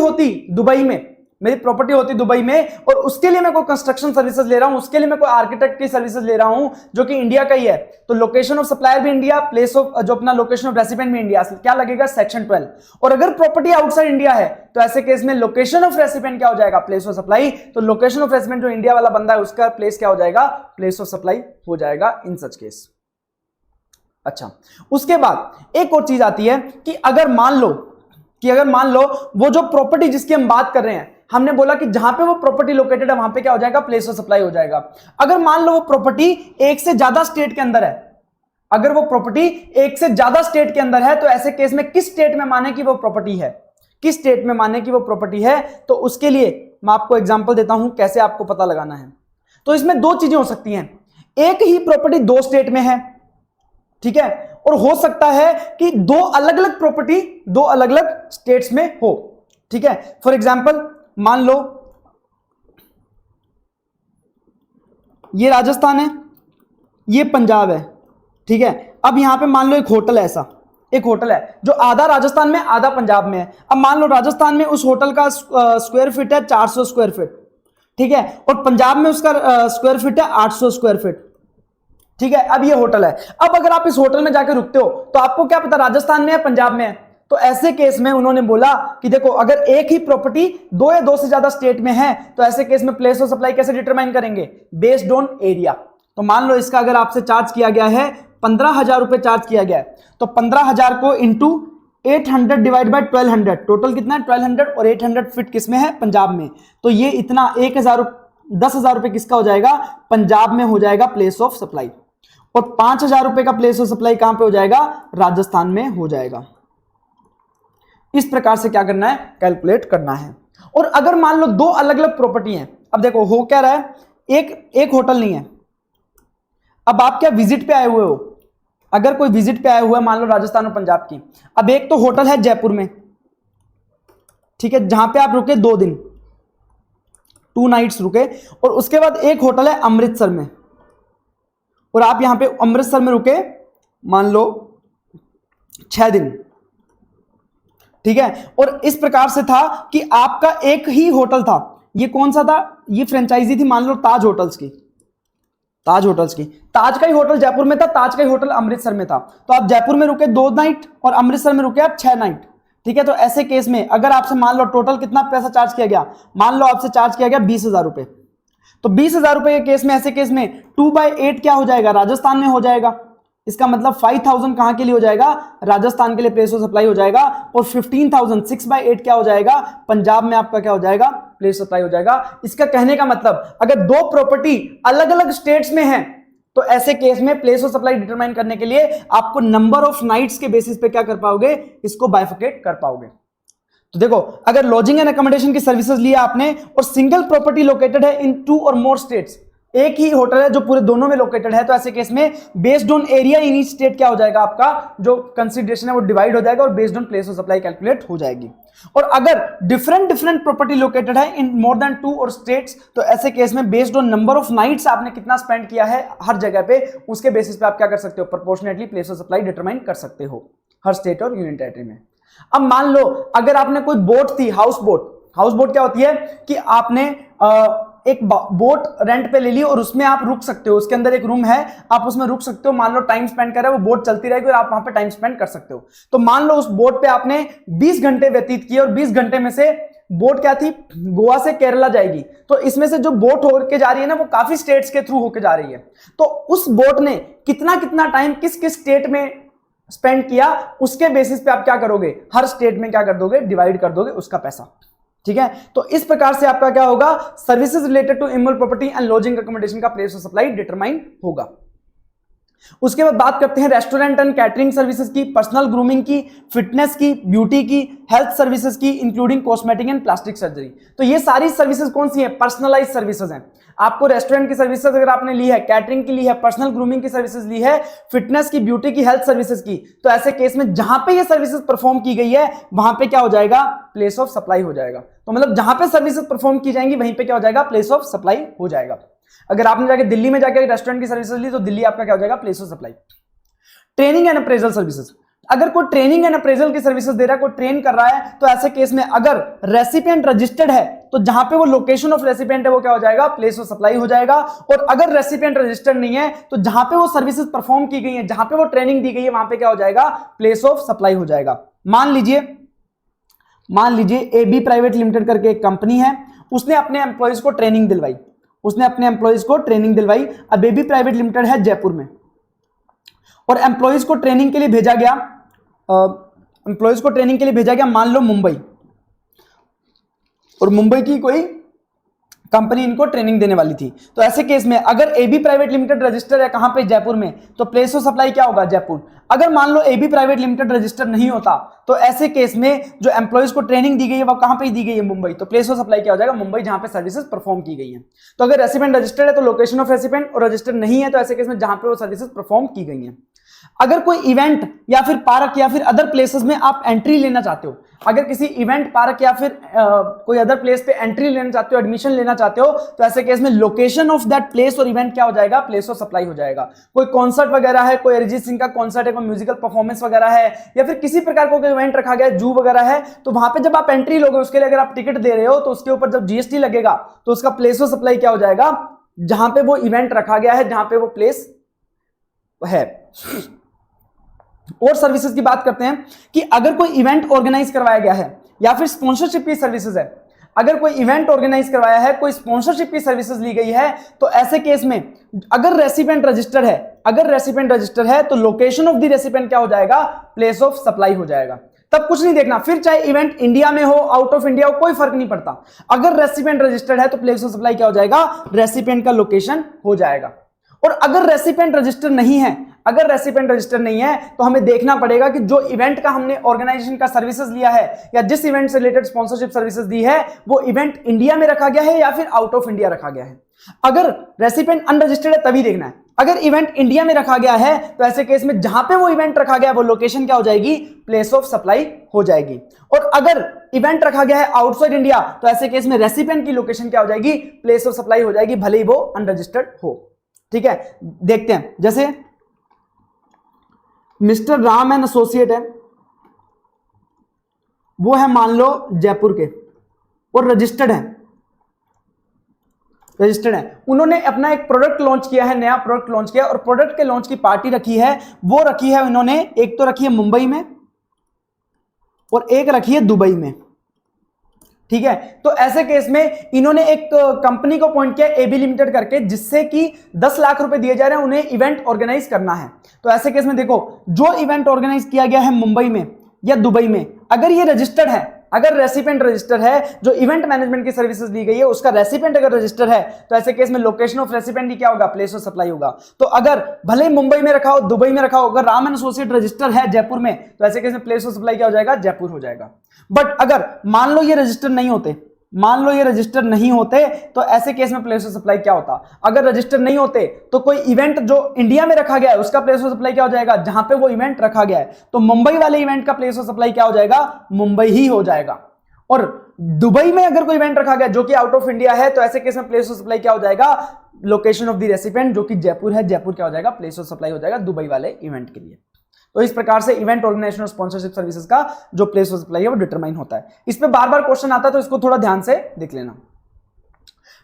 होती दुबई में, और उसके लिए मैं कोई कंस्ट्रक्शन सर्विसेज ले रहा हूं, उसके लिए मैं कोई आर्किटेक्ट की सर्विसेज ले रहा हूं जो कि इंडिया का ही है, तो लोकेशन ऑफ सप्लायर भी इंडिया, प्लेस ऑफ जो अपना लोकेशन ऑफ रेसिपिएंट भी इंडिया, क्या लगेगा, सेक्शन 12। और अगर प्रॉपर्टी आउटसाइड इंडिया है, तो ऐसे केस में लोकेशन ऑफ रेसिपिएंट क्या हो जाएगा, प्लेस ऑफ सप्लाई। तो लोकेशन ऑफ रेसिपिएंट जो इंडिया वाला बंदा है उसका प्लेस क्या हो जाएगा, प्लेस ऑफ सप्लाई हो जाएगा इन सच केस। अच्छा, उसके बाद एक और चीज आती है कि अगर मान लो वो जो प्रॉपर्टी जिसकी हम बात कर रहे हैं, हमने बोला कि जहां पे वो प्रॉपर्टी लोकेटेड है वहां पे क्या हो जाएगा, प्लेस ऑफ सप्लाई हो जाएगा। अगर मान लो वो प्रॉपर्टी एक से ज्यादा स्टेट के अंदर है, तो ऐसे केस में किस स्टेट में माने कि वो प्रॉपर्टी है, तो उसके लिए मैं आपको एग्जांपल देता हूं कैसे आपको पता लगाना है। तो इसमें दो चीजें हो सकती हैं, एक ही प्रॉपर्टी दो स्टेट में है, ठीक है, और हो सकता है कि दो अलग अलग प्रॉपर्टी दो अलग अलग स्टेट्स में हो, ठीक है। फॉर एग्जांपल मान लो ये राजस्थान है, ये पंजाब है, ठीक है। अब यहां पे मान लो एक होटल है जो आधा राजस्थान में आधा पंजाब में है। अब मान लो राजस्थान में उस होटल का स्क्वायर फीट है 400 स्क्वायर फीट, ठीक है, और पंजाब में उसका स्क्वायर फीट है 800 स्क्वायर फीट, ठीक है, अब ये होटल है। अब अगर आप इस होटल में जाके रुकते हो तो आपको क्या पता राजस्थान में है पंजाब में है, तो ऐसे केस में उन्होंने बोला कि देखो अगर एक ही प्रॉपर्टी दो या दो से ज्यादा स्टेट में है तो ऐसे केस में प्लेस ऑफ सप्लाई कैसे डिटरमाइन करेंगे, बेस्ड ऑन एरिया। तो मान लो इसका अगर आपसे चार्ज किया गया है 15,000 रुपए चार्ज किया गया है, तो 15,000 को इंटू 800 डिवाइड बाय 1200, टोटल कितना है 1200, और 800 फिट किस में है, पंजाब में। तो ये इतना 10,000 रुपए किसका हो जाएगा, पंजाब में हो जाएगा प्लेस ऑफ सप्लाई, और 5,000 रुपए का प्लेस ऑफ सप्लाई कहां पे हो जाएगा, राजस्थान में हो जाएगा। इस प्रकार से क्या करना है, कैलकुलेट करना है। और अगर मान लो दो अलग अलग प्रॉपर्टी हैं, अब देखो हो क्या रहा है, एक होटल नहीं है, अब आप क्या विजिट पे आए हुए हो, अगर कोई विजिट पे आया हुआ है मान लो राजस्थान और पंजाब की, अब एक तो होटल है जयपुर में, ठीक है, जहां पे आप रुके 2 दिन 2 नाइट्स रुके, और उसके बाद एक होटल है अमृतसर में, और आप यहां पे अमृतसर में रुके मान लो 6 दिन, ठीक है। और इस प्रकार से था कि आपका एक ही होटल था, ये कौन सा था, ये फ्रेंचाइजी थी मान लो ताज होटल्स की, ताज का ही होटल जयपुर में था, ताज का ही होटल अमृतसर में था, तो आप जयपुर में रुके 2 नाइट और अमृतसर में रुके आप 6 नाइट, ठीक है। तो ऐसे केस में अगर आपसे मान लो टोटल कितना पैसा चार्ज किया गया, मान लो आपसे चार्ज किया गया 20,000 रुपए, तो 20,000 रुपए के केस में, ऐसे केस में 2/8 क्या हो जाएगा, राजस्थान में हो जाएगा। इसका मतलब 5,000 कहां के लिए हो जाएगा, राजस्थान के लिए प्लेस ऑफ सप्लाई हो जाएगा, और 15,000 6/8 क्या हो जाएगा, पंजाब में आपका क्या हो जाएगा, प्लेस सप्लाई हो जाएगा। इसका कहने का मतलब अगर दो प्रॉपर्टी अलग अलग स्टेट्स में है तो ऐसे केस में प्लेस ऑफ सप्लाई डिटरमाइन करने के लिए आपको नंबर ऑफ नाइट्स के बेसिस पे क्या कर पाओगे, इसको बाइफिकेट कर पाओगे। तो देखो अगर लॉजिंग एंड अकोमोडेशन की सर्विसेज लिया आपने और सिंगल प्रॉपर्टी लोकेटेड है इन 2 और मोर स्टेट्स, एक ही होटल है जो पूरे दोनों में लोकेटेड है, तो ऐसे केस में based on area in each state क्या हो जाएगा, आपका जो कंसीडरेशन है वो डिवाइड हो जाएगा और based on place of supply calculate हो जाएगी। और अगर डिफरेंट प्रॉपर्टी लोकेटेड है इन मोर देन 2 और स्टेट्स, तो ऐसे केस में based on number of nights आपने कितना स्पेंड किया है हर जगह पे, उसके बेसिस पे आप क्या कर सकते हो, proportionately place of supply determine कर सकते हो हर स्टेट और यूनियन टेरिटरी में। अब मान लो अगर आपने कोई बोट थी, हाउस बोट क्या होती है कि आपने एक बोट रेंट पे ले ली और उसमें आप रुक सकते हो, उसके अंदर एक रूम है, आप उसमें रुक सकते हो, मान लो टाइम स्पेंड कर रहे हो, वो बोट चलती रहेगी और आप वहां पे टाइम स्पेंड कर सकते हो। तो मान लो उस बोट पे आपने 20 घंटे व्यतीत किए और 20 घंटे में से बोट क्या थी, गोवा से केरला जाएगी, तो इसमें से जो बोट होकर जा रही है ना वो काफी स्टेट्स के थ्रू होकर जा रही है, तो उस बोट ने कितना टाइम किस किस स्टेट में स्पेंड किया, उसके बेसिस पे आप क्या करोगे, हर स्टेट में क्या कर दोगे, डिवाइड कर दोगे उसका पैसा, ठीक है। तो इस प्रकार से आपका क्या होगा, services related to immovable property and lodging accommodation का प्लेस ऑफ सप्लाई डिटरमाइन होगा। उसके बाद बात करते हैं रेस्टोरेंट एंड कैटरिंग सर्विसेज की, पर्सनल ग्रूमिंग की, फिटनेस की, ब्यूटी की, हेल्थ सर्विसेज की, including cosmetic and plastic surgery. तो ये सारी सर्विसेज कौन सी है, पर्सनलाइज सर्विसेज हैं। आपको रेस्टोरेंट की सर्विसेज अगर आपने ली है, कैटरिंग की ली है, पर्सनल ग्रूमिंग की सर्विसेज ली है, फिटनेस की, ब्यूटी की, हेल्थ सर्विसेज की, तो ऐसे केस में जहां पे ये सर्विसेज परफॉर्म की गई है वहां पे क्या हो जाएगा, प्लेस ऑफ सप्लाई हो जाएगा। तो मतलब जहां पे सर्विसेज परफॉर्म की जाएंगी वहीं पे क्या हो जाएगा, प्लेस ऑफ सप्लाई हो जाएगा। अगर आपने जाके दिल्ली में जाके रेस्टोरेंट की सर्विसेज ली तो दिल्ली आपका क्या हो जाएगा, place of supply. Training and appraisal services, अगर कोई ट्रेनिंग एंड अप्रेजल की सर्विसेज दे रहा है, कोई ट्रेन कर रहा है, तो ऐसे केस में अगर रेसिपिएंट रजिस्टर्ड है तो जहां पे वो लोकेशन ऑफ रेसिपिएंट है वो क्या हो जाएगा, प्लेस ऑफ सप्लाई हो जाएगा। और अगर रेसिपिएंट रजिस्टर्ड नहीं है तो जहां पे वो सर्विसेज परफॉर्म की गई है, जहां पे वो ट्रेनिंग दी गई है, वहां पे क्या हो जाएगा, प्लेस ऑफ सप्लाई हो जाएगा। मान लीजिए AB प्राइवेट लिमिटेड करके एक कंपनी है, उसने अपने एम्प्लॉइज को ट्रेनिंग दिलवाई, अब AB प्राइवेट लिमिटेड है जयपुर में, और एम्प्लॉइज को ट्रेनिंग के लिए भेजा गया मान लो मुंबई, और मुंबई की कोई कंपनी इनको ट्रेनिंग देने वाली थी। तो ऐसे केस में अगर AB प्राइवेट लिमिटेड रजिस्टर है कहां पे, जयपुर में, तो प्लेस ऑफ सप्लाई क्या होगा, जयपुर। अगर मान लो AB प्राइवेट लिमिटेड रजिस्टर नहीं होता तो ऐसे केस में जो एम्प्लॉइज को ट्रेनिंग दी गई है वो कहां पे दी गई है, मुंबई, तो प्लेस ऑफ सप्लाई क्या हो जाएगा, मुंबई, जहां पे सर्विसेज परफॉर्म की गई है। तो अगर रेसिपिएंट रजिस्टर्ड है तो लोकेशन ऑफ रेसिपिएंट, और रजिस्टर्ड नहीं है तो ऐसे केस में जहां पे वो सर्विसेज परफॉर्म की गई है। अगर कोई इवेंट या फिर पार्क या फिर अदर प्लेसेस में आप एंट्री लेना चाहते हो, अगर किसी इवेंट, पार्क या फिर कोई अदर प्लेस पे एंट्री लेना चाहते हो, एडमिशन लेना चाहते हो, तो ऐसे केस में लोकेशन ऑफ दैट प्लेस और इवेंट क्या हो जाएगा, प्लेस ऑफ सप्लाई हो जाएगा। कोई कॉन्सर्ट वगैरह है, कोई अरिजीत सिंह का कॉन्सर्ट है, कोई म्यूजिकल परफॉर्मेंस वगैरह है, या फिर किसी प्रकार का कोई इवेंट रखा गया है, जू वगैरह है, तो वहां पे जब आप एंट्री लोगे उसके लिए अगर आप टिकट दे रहे हो तो उसके ऊपर जब GST लगेगा तो उसका प्लेस ऑफ सप्लाई क्या हो जाएगा, जहां पे वो इवेंट रखा गया है, जहां पे वो प्लेस है। और सर्विसेज की बात करते हैं कि अगर कोई इवेंट ऑर्गेनाइज करवाया गया है या फिर स्पॉन्सरशिप की सर्विसेज है, अगर कोई इवेंट ऑर्गेनाइज करवाया है, कोई स्पॉन्सरशिप की सर्विसेज ली गई है, तो ऐसे केस में अगर रेसिपिएंट रजिस्टर्ड है, अगर रेसिपिएंट रजिस्टर्ड है तो लोकेशन ऑफ द रेसिपिएंट क्या हो जाएगा, प्लेस ऑफ सप्लाई हो जाएगा। तब कुछ नहीं देखना, फिर चाहे इवेंट इंडिया में हो, आउट ऑफ इंडिया हो, कोई फर्क नहीं पड़ता। अगर रेसिपिएंट रजिस्टर्ड है तो प्लेस ऑफ सप्लाई क्या हो जाएगा, रेसिपिएंट का लोकेशन हो जाएगा। और अगर रेसिपिएंट रजिस्टर नहीं है, अगर रेसिपिएंट रजिस्टर नहीं है तो हमें देखना पड़ेगा कि जो इवेंट का हमने ऑर्गेनाइजेशन का सर्विसेज लिया है या जिस इवेंट से रिलेटेड स्पॉन्सरशिप सर्विसेज दी है वो इवेंट इंडिया में रखा गया है या फिर आउट ऑफ इंडिया रखा गया है। अगर रेसिपिएंट अनरजिस्टर्ड है तभी देखना है। अगर इवेंट इंडिया में रखा गया है तो ऐसे केस में जहां पे वो इवेंट रखा गया है वो लोकेशन क्या हो जाएगी, प्लेस ऑफ सप्लाई हो जाएगी। और अगर इवेंट रखा गया है आउटसाइड इंडिया तो ऐसे केस में रेसिपिएंट की लोकेशन क्या हो जाएगी, प्लेस ऑफ सप्लाई हो जाएगी, भले ही वो अनरजिस्टर्ड हो। ठीक है, देखते हैं। जैसे मिस्टर राम एंड एसोसिएट है, वो है मान लो जयपुर के और रजिस्टर्ड है, रजिस्टर्ड है। उन्होंने अपना एक प्रोडक्ट लॉन्च किया है, नया प्रोडक्ट लॉन्च किया और प्रोडक्ट के लॉन्च की पार्टी रखी है, वो रखी है उन्होंने, एक तो रखी है मुंबई में और एक रखी है दुबई में। ठीक है, तो ऐसे केस में इन्होंने एक कंपनी को अपॉइंट किया एबी लिमिटेड करके, जिससे कि 10 लाख रुपए दिए जा रहे हैं, उन्हें इवेंट ऑर्गेनाइज करना है। तो ऐसे केस में देखो, जो इवेंट ऑर्गेनाइज किया गया है मुंबई में या दुबई में, अगर ये रजिस्टर्ड है, अगर रेसिपिएंट रजिस्टर है, जो इवेंट मैनेजमेंट की सर्विसेज दी गई है उसका रेसिपिएंट अगर रजिस्टर है तो ऐसे केस में लोकेशन ऑफ रेसिपिएंट क्या होगा, प्लेस ऑफ सप्लाई होगा। तो अगर भले ही मुंबई में रखा हो, दुबई में रखा हो, अगर राम एंड एसोसिएट रजिस्टर है जयपुर में तो ऐसे केस में प्लेस ऑफ सप्लाई क्या हो जाएगा, जयपुर हो जाएगा। बट अगर मान लो ये रजिस्टर नहीं होते, मान लो ये रजिस्टर नहीं होते तो ऐसे केस में प्लेस ऑफ सप्लाई क्या होता, अगर रजिस्टर नहीं होते तो कोई इवेंट जो इंडिया में रखा गया है उसका प्लेस ऑफ सप्लाई क्या हो जाएगा, जहां पे वो इवेंट रखा गया है। तो मुंबई वाले इवेंट का प्लेस ऑफ सप्लाई क्या हो जाएगा, मुंबई ही हो जाएगा। और दुबई में अगर कोई इवेंट रखा गया जो कि आउट ऑफ इंडिया है तो ऐसे केस में प्लेस ऑफ सप्लाई क्या हो जाएगा, लोकेशन ऑफ द रेसिपिएंट जो कि जयपुर है, जयपुर क्या हो जाएगा, प्लेस ऑफ सप्लाई हो जाएगा दुबई वाले इवेंट के लिए। तो इस प्रकार से इवेंट ऑर्गेनाइजेशन और स्पॉन्सरशिप सर्विसेज का जो प्लेस ऑफ सप्लाई है वो डिटरमाइन होता है। इस पे बार बार क्वेश्चन आता है तो इसको थोड़ा ध्यान से देख लेना।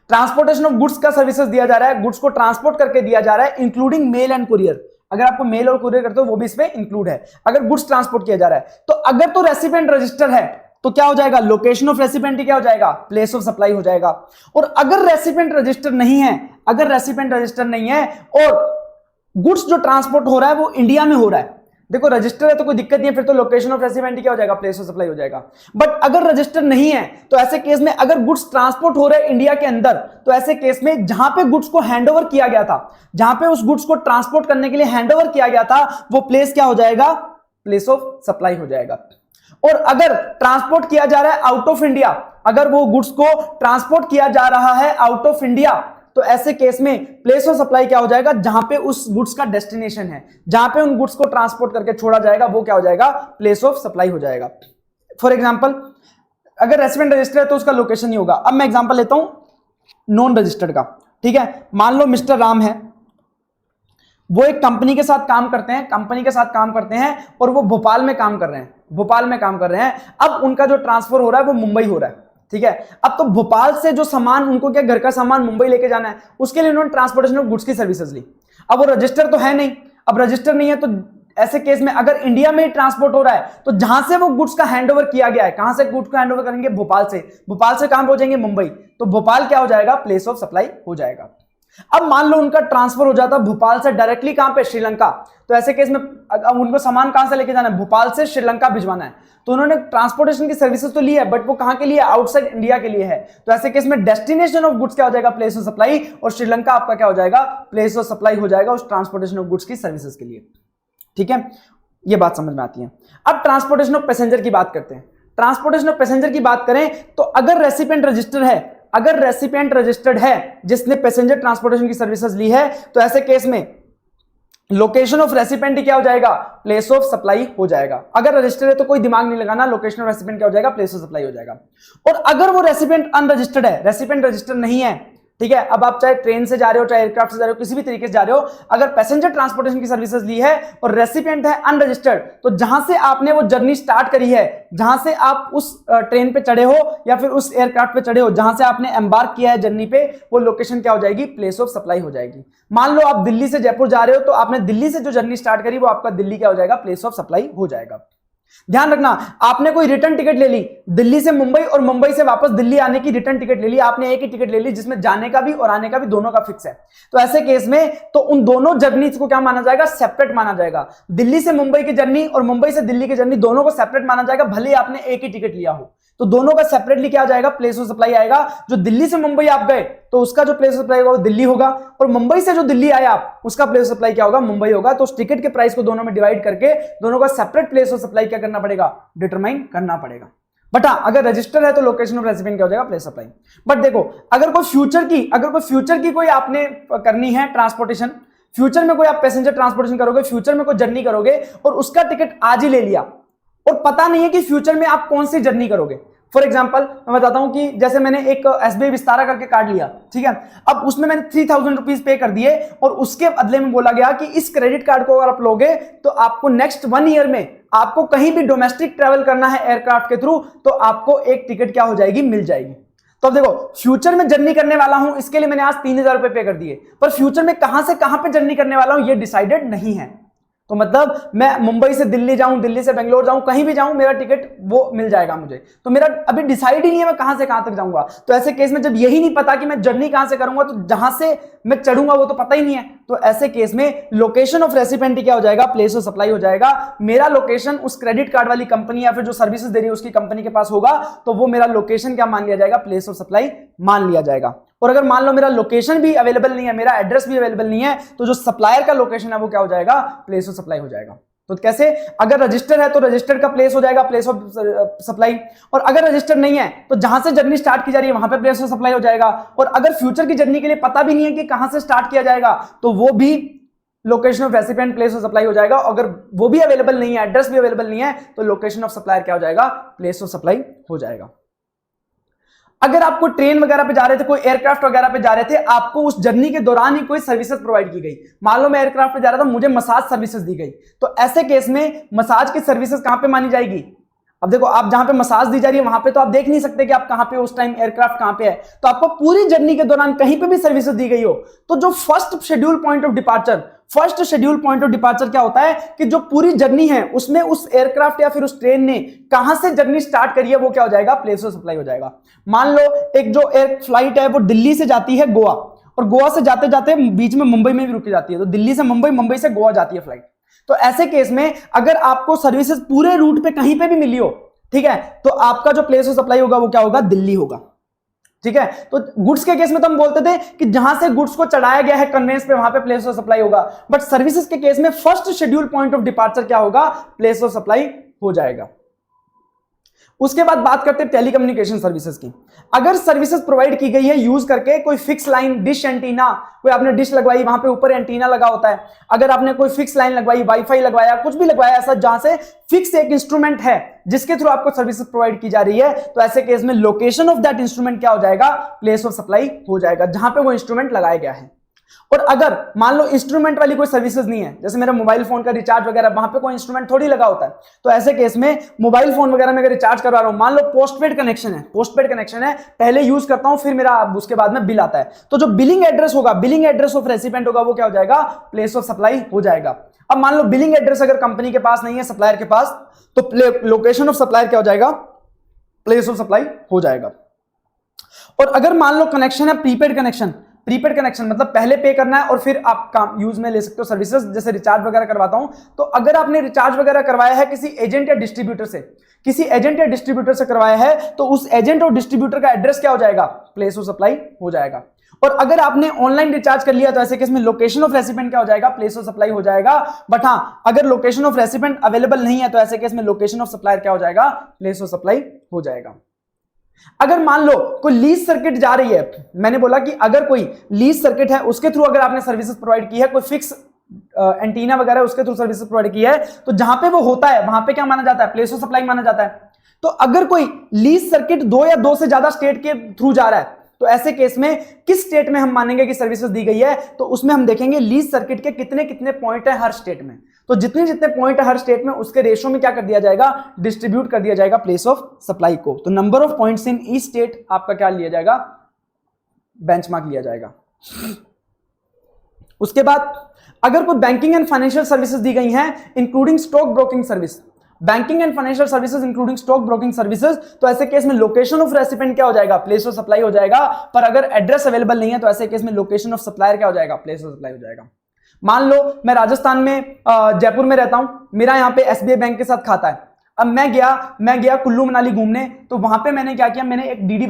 ट्रांसपोर्टेशन ऑफ गुड्स का सर्विसेज दिया जा रहा है, गुड्स को ट्रांसपोर्ट करके दिया जा रहा है इंक्लूडिंग मेल एंड कुरियर। अगर आपको मेल और कुरियर करते हो वो भी इसमें इंक्लूड है। अगर गुड्स ट्रांसपोर्ट किया जा रहा है तो अगर तो रेसिपिएंट रजिस्टर है तो क्या हो जाएगा, लोकेशन ऑफ रेसिपिएंट क्या हो जाएगा, प्लेस ऑफ सप्लाई हो जाएगा। और अगर रेसिपिएंट रजिस्टर नहीं है, अगर रेसिपिएंट रजिस्टर नहीं है और गुड्स जो ट्रांसपोर्ट हो रहा है वो इंडिया में हो रहा है, देखो रजिस्टर है तो कोई दिक्कत नहीं है, फिर तो लोकेशन ऑफ रेसिपिएंट क्या हो जाएगा, प्लेस ऑफ सप्लाई हो जाएगा। बट अगर रजिस्टर नहीं है तो ऐसे केस में अगर गुड्स ट्रांसपोर्ट हो रहे हैं इंडिया के अंदर तो ऐसे केस में जहां पे गुड्स को हैंडओवर किया गया था, जहां पे उस गुड्स को ट्रांसपोर्ट करने के लिए हैंडओवर किया गया था वो प्लेस क्या हो जाएगा, प्लेस ऑफ सप्लाई हो जाएगा। और अगर ट्रांसपोर्ट किया जा रहा है आउट ऑफ इंडिया, अगर वो गुड्स को ट्रांसपोर्ट किया जा रहा है आउट ऑफ इंडिया तो ऐसे केस में प्लेस ऑफ सप्लाई क्या हो जाएगा, जहां पे उस गुड्स का डेस्टिनेशन है, जहां पे उन गुड्स को ट्रांसपोर्ट करके छोड़ा जाएगा वो क्या हो जाएगा, प्लेस ऑफ सप्लाई हो जाएगा। फॉर एग्जांपल अगर रेसिपिएंट रजिस्टर है तो उसका लोकेशन नहीं होगा। अब मैं एग्जांपल लेता हूं नॉन रजिस्टर्ड का। ठीक है, मान लो मिस्टर राम है, वो एक कंपनी के साथ काम करते हैं, कंपनी के साथ काम करते हैं और वो भोपाल में काम कर रहे हैं, भोपाल में काम कर रहे हैं। अब उनका जो ट्रांसफर हो रहा है वो मुंबई हो रहा है। ठीक है, अब तो भोपाल से जो सामान उनको क्या घर का सामान मुंबई लेके जाना है, उसके लिए उन्होंने ट्रांसपोर्टेशन ऑफ गुड्स की सर्विसेज ली। अब वो रजिस्टर तो है नहीं, अब रजिस्टर नहीं है तो ऐसे केस में अगर इंडिया में ही ट्रांसपोर्ट हो रहा है तो जहां से वो गुड्स का हैंडओवर किया गया है, कहां से गुड्स का हैंडओवर करेंगे, भोपाल से, भोपाल से कहां पहुंचेंगे, मुंबई। तो भोपाल क्या हो जाएगा, प्लेस ऑफ सप्लाई हो जाएगा। अब मान लो उनका ट्रांसफर हो जाता भोपाल से डायरेक्टली कहां पे, श्रीलंका। तो ऐसे केस में अब उनको सामान कहां से लेके जाना है, भोपाल से श्रीलंका भिजवाना है। तो उन्होंने ट्रांसपोर्टेशन की सर्विसेज तो ली है बट वो कहां के लिए, आउटसाइड इंडिया के लिए है। तो ऐसे केस में डेस्टिनेशन ऑफ गुड्स क्या हो जाएगा, प्लेस ऑफ सप्लाई, और श्रीलंका आपका क्या हो जाएगा, प्लेस ऑफ सप्लाई हो जाएगा उस ट्रांसपोर्टेशन ऑफ गुड्स की सर्विसेज के लिए। ठीक है, ये बात समझ में आती है। अब ट्रांसपोर्टेशन ऑफ पैसेंजर की बात करते हैं। ट्रांसपोर्टेशन ऑफ पैसेंजर की बात करें तो अगर रेसिपिएंट रजिस्टर है, अगर रेसिपिएंट रजिस्टर्ड है जिसने पैसेंजर ट्रांसपोर्टेशन की सर्विसेज ली है तो ऐसे केस में लोकेशन ऑफ रेसिपिएंट क्या हो जाएगा, प्लेस ऑफ सप्लाई हो जाएगा। अगर रजिस्टर्ड है तो कोई दिमाग नहीं लगाना, लोकेशन ऑफ रेसिपिएंट क्या हो जाएगा, प्लेस ऑफ सप्लाई हो जाएगा। और अगर वो रेसिपिएंट अनरजिस्टर्ड है, रेसिपिएंट रजिस्टर नहीं है ठीक है। अब आप चाहे ट्रेन से जा रहे हो, चाहे एयरक्राफ्ट से जा रहे हो, किसी भी तरीके से जा रहे हो, अगर पैसेंजर ट्रांसपोर्टेशन की सर्विसेज ली है और रेसिपिएंट है अनरजिस्टर्ड, तो जहां से आपने वो जर्नी स्टार्ट करी है, जहां से आप उस ट्रेन पे चढ़े हो या फिर उस एयरक्राफ्ट पे चढ़े हो, जहां से आपने एम्बार्क किया है जर्नी पे, वो लोकेशन क्या हो जाएगी? प्लेस ऑफ सप्लाई हो जाएगी। मान लो आप दिल्ली से जयपुर जा रहे हो, तो आपने दिल्ली से जो जर्नी स्टार्ट करी वो आपका दिल्ली क्या हो जाएगा? प्लेस ऑफ सप्लाई हो जाएगा। ध्यान रखना, आपने कोई रिटर्न टिकट ले ली दिल्ली से मुंबई और मुंबई से वापस दिल्ली आने की रिटर्न टिकट ले ली, आपने एक ही टिकट ले ली जिसमें जाने का भी और आने का भी दोनों का फिक्स है, तो ऐसे केस में तो उन दोनों जर्नीज को क्या माना जाएगा? सेपरेट माना जाएगा। दिल्ली से मुंबई की जर्नी और मुंबई से दिल्ली की जर्नी दोनों को सेपरेट माना जाएगा, भले ही आपने एक ही टिकट लिया हो, तो दोनों का सेपरेटली क्या आ जाएगा? प्लेस ऑफ सप्लाई आएगा। जो दिल्ली से मुंबई आप गए तो उसका जो प्लेस ऑफ सप्लाई होगा वो दिल्ली होगा, और मुंबई से जो दिल्ली आया आप उसका प्लेस ऑफ सप्लाई क्या होगा? मुंबई होगा। तो उस टिकट के प्राइस को दोनों में डिवाइड करके दोनों का सेपरेट प्लेस ऑफ सप्लाई क्या करना पड़ेगा? डिटरमाइन करना पड़ेगा। बट हाँ, अगर रजिस्टर है तो लोकेशन ऑफ रेसिपिएंट क्या हो जाएगा? Place supply. बट देखो, अगर कोई फ्यूचर की कोई आपने करनी है ट्रांसपोर्टेशन, फ्यूचर में कोई आप पैसेंजर ट्रांसपोर्टेशन करोगे, फ्यूचर में कोई जर्नी करोगे और उसका टिकट आज ही ले लिया और पता नहीं है कि फ्यूचर में आप कौन सी जर्नी करोगे। फॉर एग्जाम्पल मैं बताता हूं कि जैसे मैंने एक SBI विस्तारा करके कार्ड लिया, ठीक है, अब उसमें मैंने 3000 रुपीज पे कर दिए और उसके बदले में बोला गया कि इस क्रेडिट कार्ड को अगर आप लोगे तो आपको नेक्स्ट 1 ईयर में आपको कहीं भी डोमेस्टिक ट्रेवल करना है एयरक्राफ्ट के थ्रू, तो आपको एक टिकट क्या हो जाएगी? मिल जाएगी। तो अब देखो, फ्यूचर में जर्नी करने वाला हूं, इसके लिए मैंने आज 3000 रुपए पे कर दिए, पर फ्यूचर में कहां से कहां पे जर्नी करने वाला हूं ये डिसाइडेड नहीं है। तो मतलब मैं मुंबई से दिल्ली जाऊं, दिल्ली से बेंगलोर जाऊं, कहीं भी जाऊं, मेरा टिकट वो मिल जाएगा मुझे, तो मेरा अभी डिसाइड ही नहीं है मैं कहां से कहां तक जाऊंगा। तो ऐसे केस में जब यही नहीं पता कि मैं जर्नी कहां से करूंगा, तो जहां से मैं चढ़ूंगा वो तो पता ही नहीं है, तो ऐसे केस में लोकेशन ऑफ रेसिपिएंट क्या हो जाएगा? प्लेस ऑफ सप्लाई हो जाएगा। मेरा लोकेशन उस क्रेडिट कार्ड वाली कंपनी या फिर जो सर्विसेज दे रही है उसकी कंपनी के पास होगा, तो वो मेरा लोकेशन क्या मान लिया जाएगा? प्लेस ऑफ सप्लाई मान लिया जाएगा। और अगर मान लो मेरा लोकेशन भी अवेलेबल नहीं है, मेरा एड्रेस भी अवेलेबल नहीं है, तो जो सप्लायर का लोकेशन है वो क्या हो जाएगा? प्लेस ऑफ सप्लाई हो जाएगा। तो कैसे? अगर रजिस्टर है तो रजिस्टर का प्लेस हो जाएगा प्लेस ऑफ सप्लाई, और अगर रजिस्टर नहीं है तो जहां से जर्नी स्टार्ट की जा रही है वहां पे प्लेस ऑफ सप्लाई हो जाएगा। और अगर फ्यूचर की जर्नी के लिए पता भी नहीं है कि कहां से स्टार्ट किया जाएगा, तो वो भी location of recipient place of supply हो जाएगा। अगर वो भी अवेलेबल नहीं है, एड्रेस भी अवेलेबल नहीं है, तो लोकेशन ऑफ सप्लायर क्या हो जाएगा? प्लेस ऑफ सप्लाई हो जाएगा। अगर आप कोई ट्रेन वगैरह पे जा रहे थे, कोई एयरक्राफ्ट वगैरह पे जा रहे थे, आपको उस जर्नी के दौरान ही कोई सर्विसेज प्रोवाइड की गई, मान लो मैं एयरक्राफ्ट पे जा रहा था, मुझे मसाज सर्विसेज दी गई, तो ऐसे केस में मसाज की सर्विसेज कहां पे मानी जाएगी? अब देखो, आप जहां पे मसाज दी जा रही है वहां पे तो आप देख नहीं सकते कि आप कहां पे उस टाइम एयरक्राफ्ट कहां पे है, तो आपको पूरी जर्नी के दौरान कहीं पे भी सर्विसेज दी गई हो, तो जो first schedule point of departure क्या होता है कि जो पूरी जर्नी है उसमें उस एयरक्राफ्ट या फिर उस ट्रेन ने कहां से जर्नी स्टार्ट करी है वो क्या हो जाएगा? प्लेस ऑफ सप्लाई हो जाएगा। मान लो एक जो एयर फ्लाइट है वो दिल्ली से जाती है गोवा, और गोवा से जाते जाते बीच में मुंबई में भी रुक जाती है, तो दिल्ली से मुंबई, मुंबई से गोवा जाती है फ्लाइट। तो ऐसे केस में अगर आपको सर्विसेज पूरे रूट पे कहीं पे भी मिली हो, ठीक है, तो आपका जो प्लेस ऑफ सप्लाई होगा वो क्या होगा? दिल्ली होगा। ठीक है, तो गुड्स के केस में तो हम बोलते थे कि जहां से गुड्स को चढ़ाया गया है कन्वेंस पे वहां पे प्लेस ऑफ सप्लाई होगा, बट सर्विसेज के केस में first schedule point of departure क्या होगा? प्लेस ऑफ सप्लाई हो जाएगा। उसके बाद बात करते हैं टेलीकम्युनिकेशन सर्विसेज की। अगर सर्विसेज प्रोवाइड की गई है यूज करके, कोई फिक्स लाइन, डिश एंटीना, कोई आपने डिश लगवाई, वहां पे ऊपर एंटीना लगा होता है, अगर आपने कोई फिक्स लाइन लगवाई, वाईफाई लगवाया, कुछ भी लगवाया ऐसा जहां से फिक्स एक इंस्ट्रूमेंट है जिसके थ्रू आपको सर्विसेज प्रोवाइड की जा रही है, तो ऐसे केस में लोकेशन ऑफ दैट इंस्ट्रूमेंट क्या हो जाएगा? प्लेस ऑफ सप्लाई हो जाएगा, जहां पे वो इंस्ट्रूमेंट लगाया गया है। और अगर मान लो इंस्ट्रूमेंट वाली कोई सर्विसेज नहीं है, जैसे मेरा मोबाइल फोन का रिचार्ज वगैरह, वहां पे कोई इंस्ट्रूमेंट थोड़ी लगा होता है, तो ऐसे केस में मोबाइल फोन वगैरह में अगर रिचार्ज करवा रहा हूं, मान लो पोस्टपेड कनेक्शन है, पहले यूज करता हूं फिर मेरा उसके बाद में बिल आता है, तो जो बिलिंग एड्रेस होगा, बिलिंग एड्रेस ऑफ रेसिपिएंट होगा, वो क्या हो जाएगा? प्लेस ऑफ सप्लाई हो जाएगा। अब मान लो बिलिंग एड्रेस अगर कंपनी के पास नहीं है, सप्लायर के पास, तो लोकेशन ऑफ सप्लायर क्या हो जाएगा? प्लेस ऑफ सप्लाई हो जाएगा। और अगर मान लो कनेक्शन है प्रीपेड कनेक्शन मतलब पहले पे करना है और फिर आप काम यूज में ले सकते हो सर्विसेज, जैसे रिचार्ज वगैरह करवाता हूं, तो अगर आपने रिचार्ज वगैरह करवाया है किसी एजेंट या डिस्ट्रीब्यूटर से करवाया है, तो उस एजेंट और डिस्ट्रीब्यूटर का एड्रेस क्या हो जाएगा? प्लेस ऑफ सप्लाई हो जाएगा। और अगर आपने ऑनलाइन रिचार्ज कर लिया तो ऐसे केस में लोकेशन ऑफ रेसिपिएंट क्या हो जाएगा? प्लेस ऑफ सप्लाई हो जाएगा। बट हां, अगर लोकेशन ऑफ रेसिपिएंट अवेलेबल नहीं है तो ऐसे केस में लोकेशन ऑफ सप्लायर क्या हो जाएगा? प्लेस ऑफ सप्लाई हो जाएगा। अगर मान लो कोई लीज सर्किट जा रही है, मैंने बोला कि अगर कोई लीज सर्किट है उसके थ्रू अगर आपने सर्विसेज प्रोवाइड की है, कोई फिक्स एंटीना वगैरह उसके थ्रू सर्विसेज प्रोवाइड की है, तो जहां पे वो होता है वहां पे क्या माना जाता है? प्लेस ऑफ सप्लाई माना जाता है। तो अगर कोई लीज सर्किट 2 या 2 से ज्यादा स्टेट के थ्रू जा रहा है, तो ऐसे केस में किस स्टेट में हम मानेंगे कि सर्विसेज दी गई है, तो उसमें हम देखेंगे लीज सर्किट के कितने कितने पॉइंट है हर स्टेट में। तो जितने जितने पॉइंट है हर स्टेट में उसके रेशो में क्या कर दिया जाएगा, डिस्ट्रीब्यूट कर दिया जाएगा प्लेस ऑफ सप्लाई को। तो number of points in each state आपका क्या लिया जाएगा, बेंचमार्क लिया जाएगा। उसके बाद अगर कोई बैंकिंग एंड फाइनेंशियल सर्विसेज दी गई हैं including stock broking service, banking and financial services including stock broking services, तो ऐसे केस में लोकेशन ऑफ रेसिपिएंट क्या हो जाएगा, प्लेस ऑफ सप्लाई हो जाएगा। पर अगर एड्रेस अवेलेबल नहीं है तो ऐसे केस में लोकेशन ऑफ सप्लायर क्या हो जाएगा, प्लेस ऑफ सप्लाई हो जाएगा। मान लो मैं राजस्थान में जयपुर में रहता हूं, मेरा यहाँ पे एसबीआई बैंक के साथ खाता है। अब मैं गया कुल्लू मनाली घूमने, तो वहां पे मैंने क्या किया, मैंने एक डीडी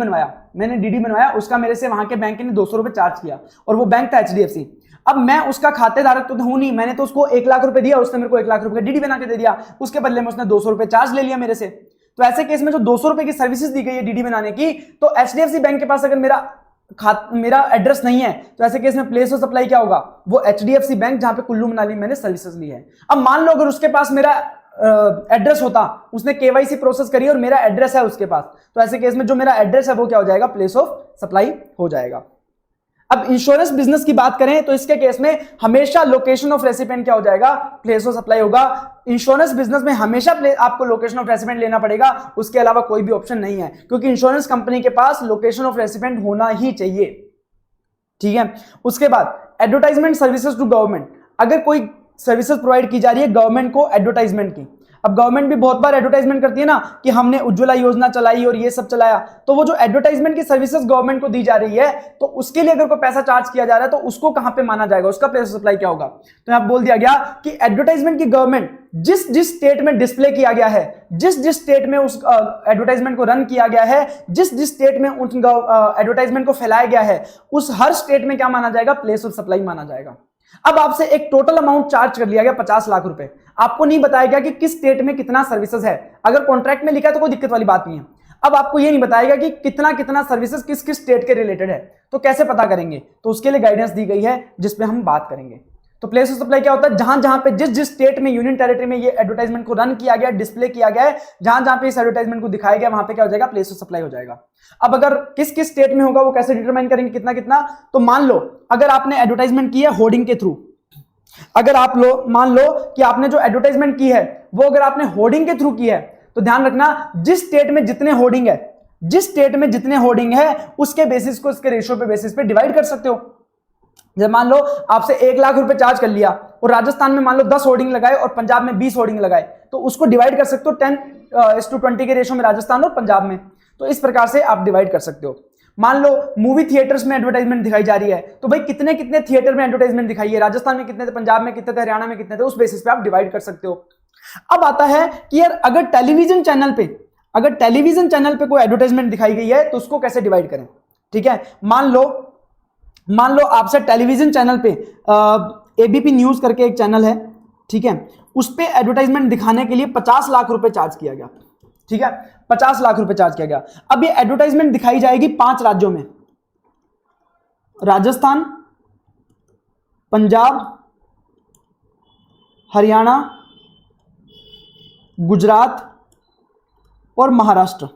बनवाया, उसका मेरे से वहां के बैंक ने 200 रुपए चार्ज किया और वो बैंक था एचडीएफसी। अब मैं उसका खातेदारक तो हूं नहीं, मैंने तो उसको 1 लाख रुपए दिया, उसने मेरे को 1 लाख रुपए डीडी बना के दे दिया, उसके बदले में उसने 200 रुपए चार्ज ले लिया मेरे से। तो ऐसे केस में जो 200 रुपए की सर्विसेज दी गई है डीडी बनाने की, तो एचडीएफसी बैंक के पास अगर मेरा एड्रेस नहीं है तो ऐसे केस में प्लेस ऑफ सप्लाई क्या होगा, वो एचडीएफसी बैंक जहां पे कुल्लू मनाली मैंने सर्विसेज ली है। अब मान लो अगर उसके पास मेरा एड्रेस होता, उसने केवाईसी प्रोसेस करी और मेरा एड्रेस है उसके पास, तो ऐसे केस में जो मेरा एड्रेस है वो क्या हो जाएगा, प्लेस ऑफ सप्लाई हो जाएगा। अब इंश्योरेंस बिजनेस की बात करें तो इसके केस में हमेशा लोकेशन ऑफ रेसिपिएंट क्या हो जाएगा, प्लेस ऑफ सप्लाई होगा। इंश्योरेंस बिजनेस में हमेशा आपको लोकेशन ऑफ रेसिपिएंट लेना पड़ेगा, उसके अलावा कोई भी ऑप्शन नहीं है, क्योंकि इंश्योरेंस कंपनी के पास लोकेशन ऑफ रेसिपिएंट होना ही चाहिए। ठीक है, उसके बाद एडवर्टाइजमेंट सर्विसेज टू गवर्नमेंट, अगर कोई सर्विसेज प्रोवाइड की जा रही है गवर्नमेंट को एडवर्टाइजमेंट की। अब गवर्नमेंट भी बहुत बार एडवर्टाइजमेंट करती है ना कि हमने उज्ज्वला योजना चलाई और ये सब चलाया, तो वो जो एडवर्टाइजमेंट की सर्विसेज गवर्नमेंट को दी जा रही है, तो उसके लिए अगर कोई पैसा चार्ज किया जा रहा है तो उसको कहां पे माना जाएगा, उसका प्लेस ऑफ सप्लाई क्या होगा। तो यहां बोल दिया गया कि एडवर्टाइजमेंट की गवर्नमेंट जिस जिस स्टेट में डिस्प्ले किया गया है, जिस जिस स्टेट में उस एडवर्टाइजमेंट को रन किया गया है, जिस जिस स्टेट में उस एडवर्टाइजमेंट को फैलाया गया है, उस हर स्टेट में क्या माना जाएगा, प्लेस ऑफ सप्लाई माना जाएगा। अब आपसे एक टोटल अमाउंट चार्ज कर लिया गया 50 लाख रुपए, आपको नहीं बताया गया कि किस स्टेट में कितना सर्विसेज है। अगर कॉन्ट्रैक्ट में लिखा है तो कोई दिक्कत वाली बात नहीं है। अब आपको ये नहीं बताएगा कि कितना कितना सर्विसेज किस किस स्टेट के रिलेटेड है, तो कैसे पता करेंगे, तो उसके लिए गाइडेंस दी गई है जिसपे हम बात करेंगे। तो प्लेस ऑफ सप्लाई क्या होता है, जहां जहां पे जिस जिस स्टेट में यूनियन टेरिटरी में ये एडवर्टाइजमेंट को रन किया गया, डिस्प्ले किया गया है, जहां जहां पे इस एडवर्टाइजमेंट को दिखाया गया वहां पे क्या हो जाएगा, प्लेस ऑफ सप्लाई हो जाएगा। अब अगर किस किस स्टेट में होगा वो कैसे डिटरमाइन करेंगे कितना कितना, तो मान लो अगर आपने एडवर्टाइजमेंट की है होर्डिंग के थ्रू, अगर आप मान लो कि आपने जो एडवर्टाइजमेंट की है वो अगर आपने होर्डिंग के थ्रू की है, तो ध्यान रखना जिस स्टेट में जितने होर्डिंग है, जिस स्टेट में जितने होर्डिंग है उसके बेसिस को इसके रेशियो पे बेसिस पे डिवाइड कर सकते हो। जब मान लो आपसे 1 लाख रुपए चार्ज कर लिया और राजस्थान में मान लो 10 होर्डिंग लगाए और पंजाब में 20 होर्डिंग लगाए, तो उसको डिवाइड कर सकते हो 10:20 के रेशियो में राजस्थान और पंजाब में। तो इस प्रकार से आप डिवाइड कर सकते हो। मान लो मूवी थिएटर्स में एडवर्टाइजमेंट दिखाई जा रही है, तो भाई कितने कितने थिएटर में एडवर्टाइजमेंट दिखाई है, राजस्थान में कितने थे, पंजाब में कितने थे, हरियाणा में कितने थे, उस बेसिस पे आप डिवाइड कर सकते हो। अब आता है कि यार अगर टेलीविजन चैनल पे कोई एडवर्टाइजमेंट दिखाई गई है तो उसको कैसे डिवाइड करें। ठीक है, मान लो आपसे टेलीविजन चैनल पे एबीपी न्यूज करके एक चैनल है, ठीक है, उस पे एडवर्टाइजमेंट दिखाने के लिए 50 लाख रुपए चार्ज किया गया। ठीक है, 50 लाख रुपए चार्ज किया गया। अब ये एडवर्टाइजमेंट दिखाई जाएगी 5 राज्यों में, राजस्थान, पंजाब, हरियाणा, गुजरात और महाराष्ट्र।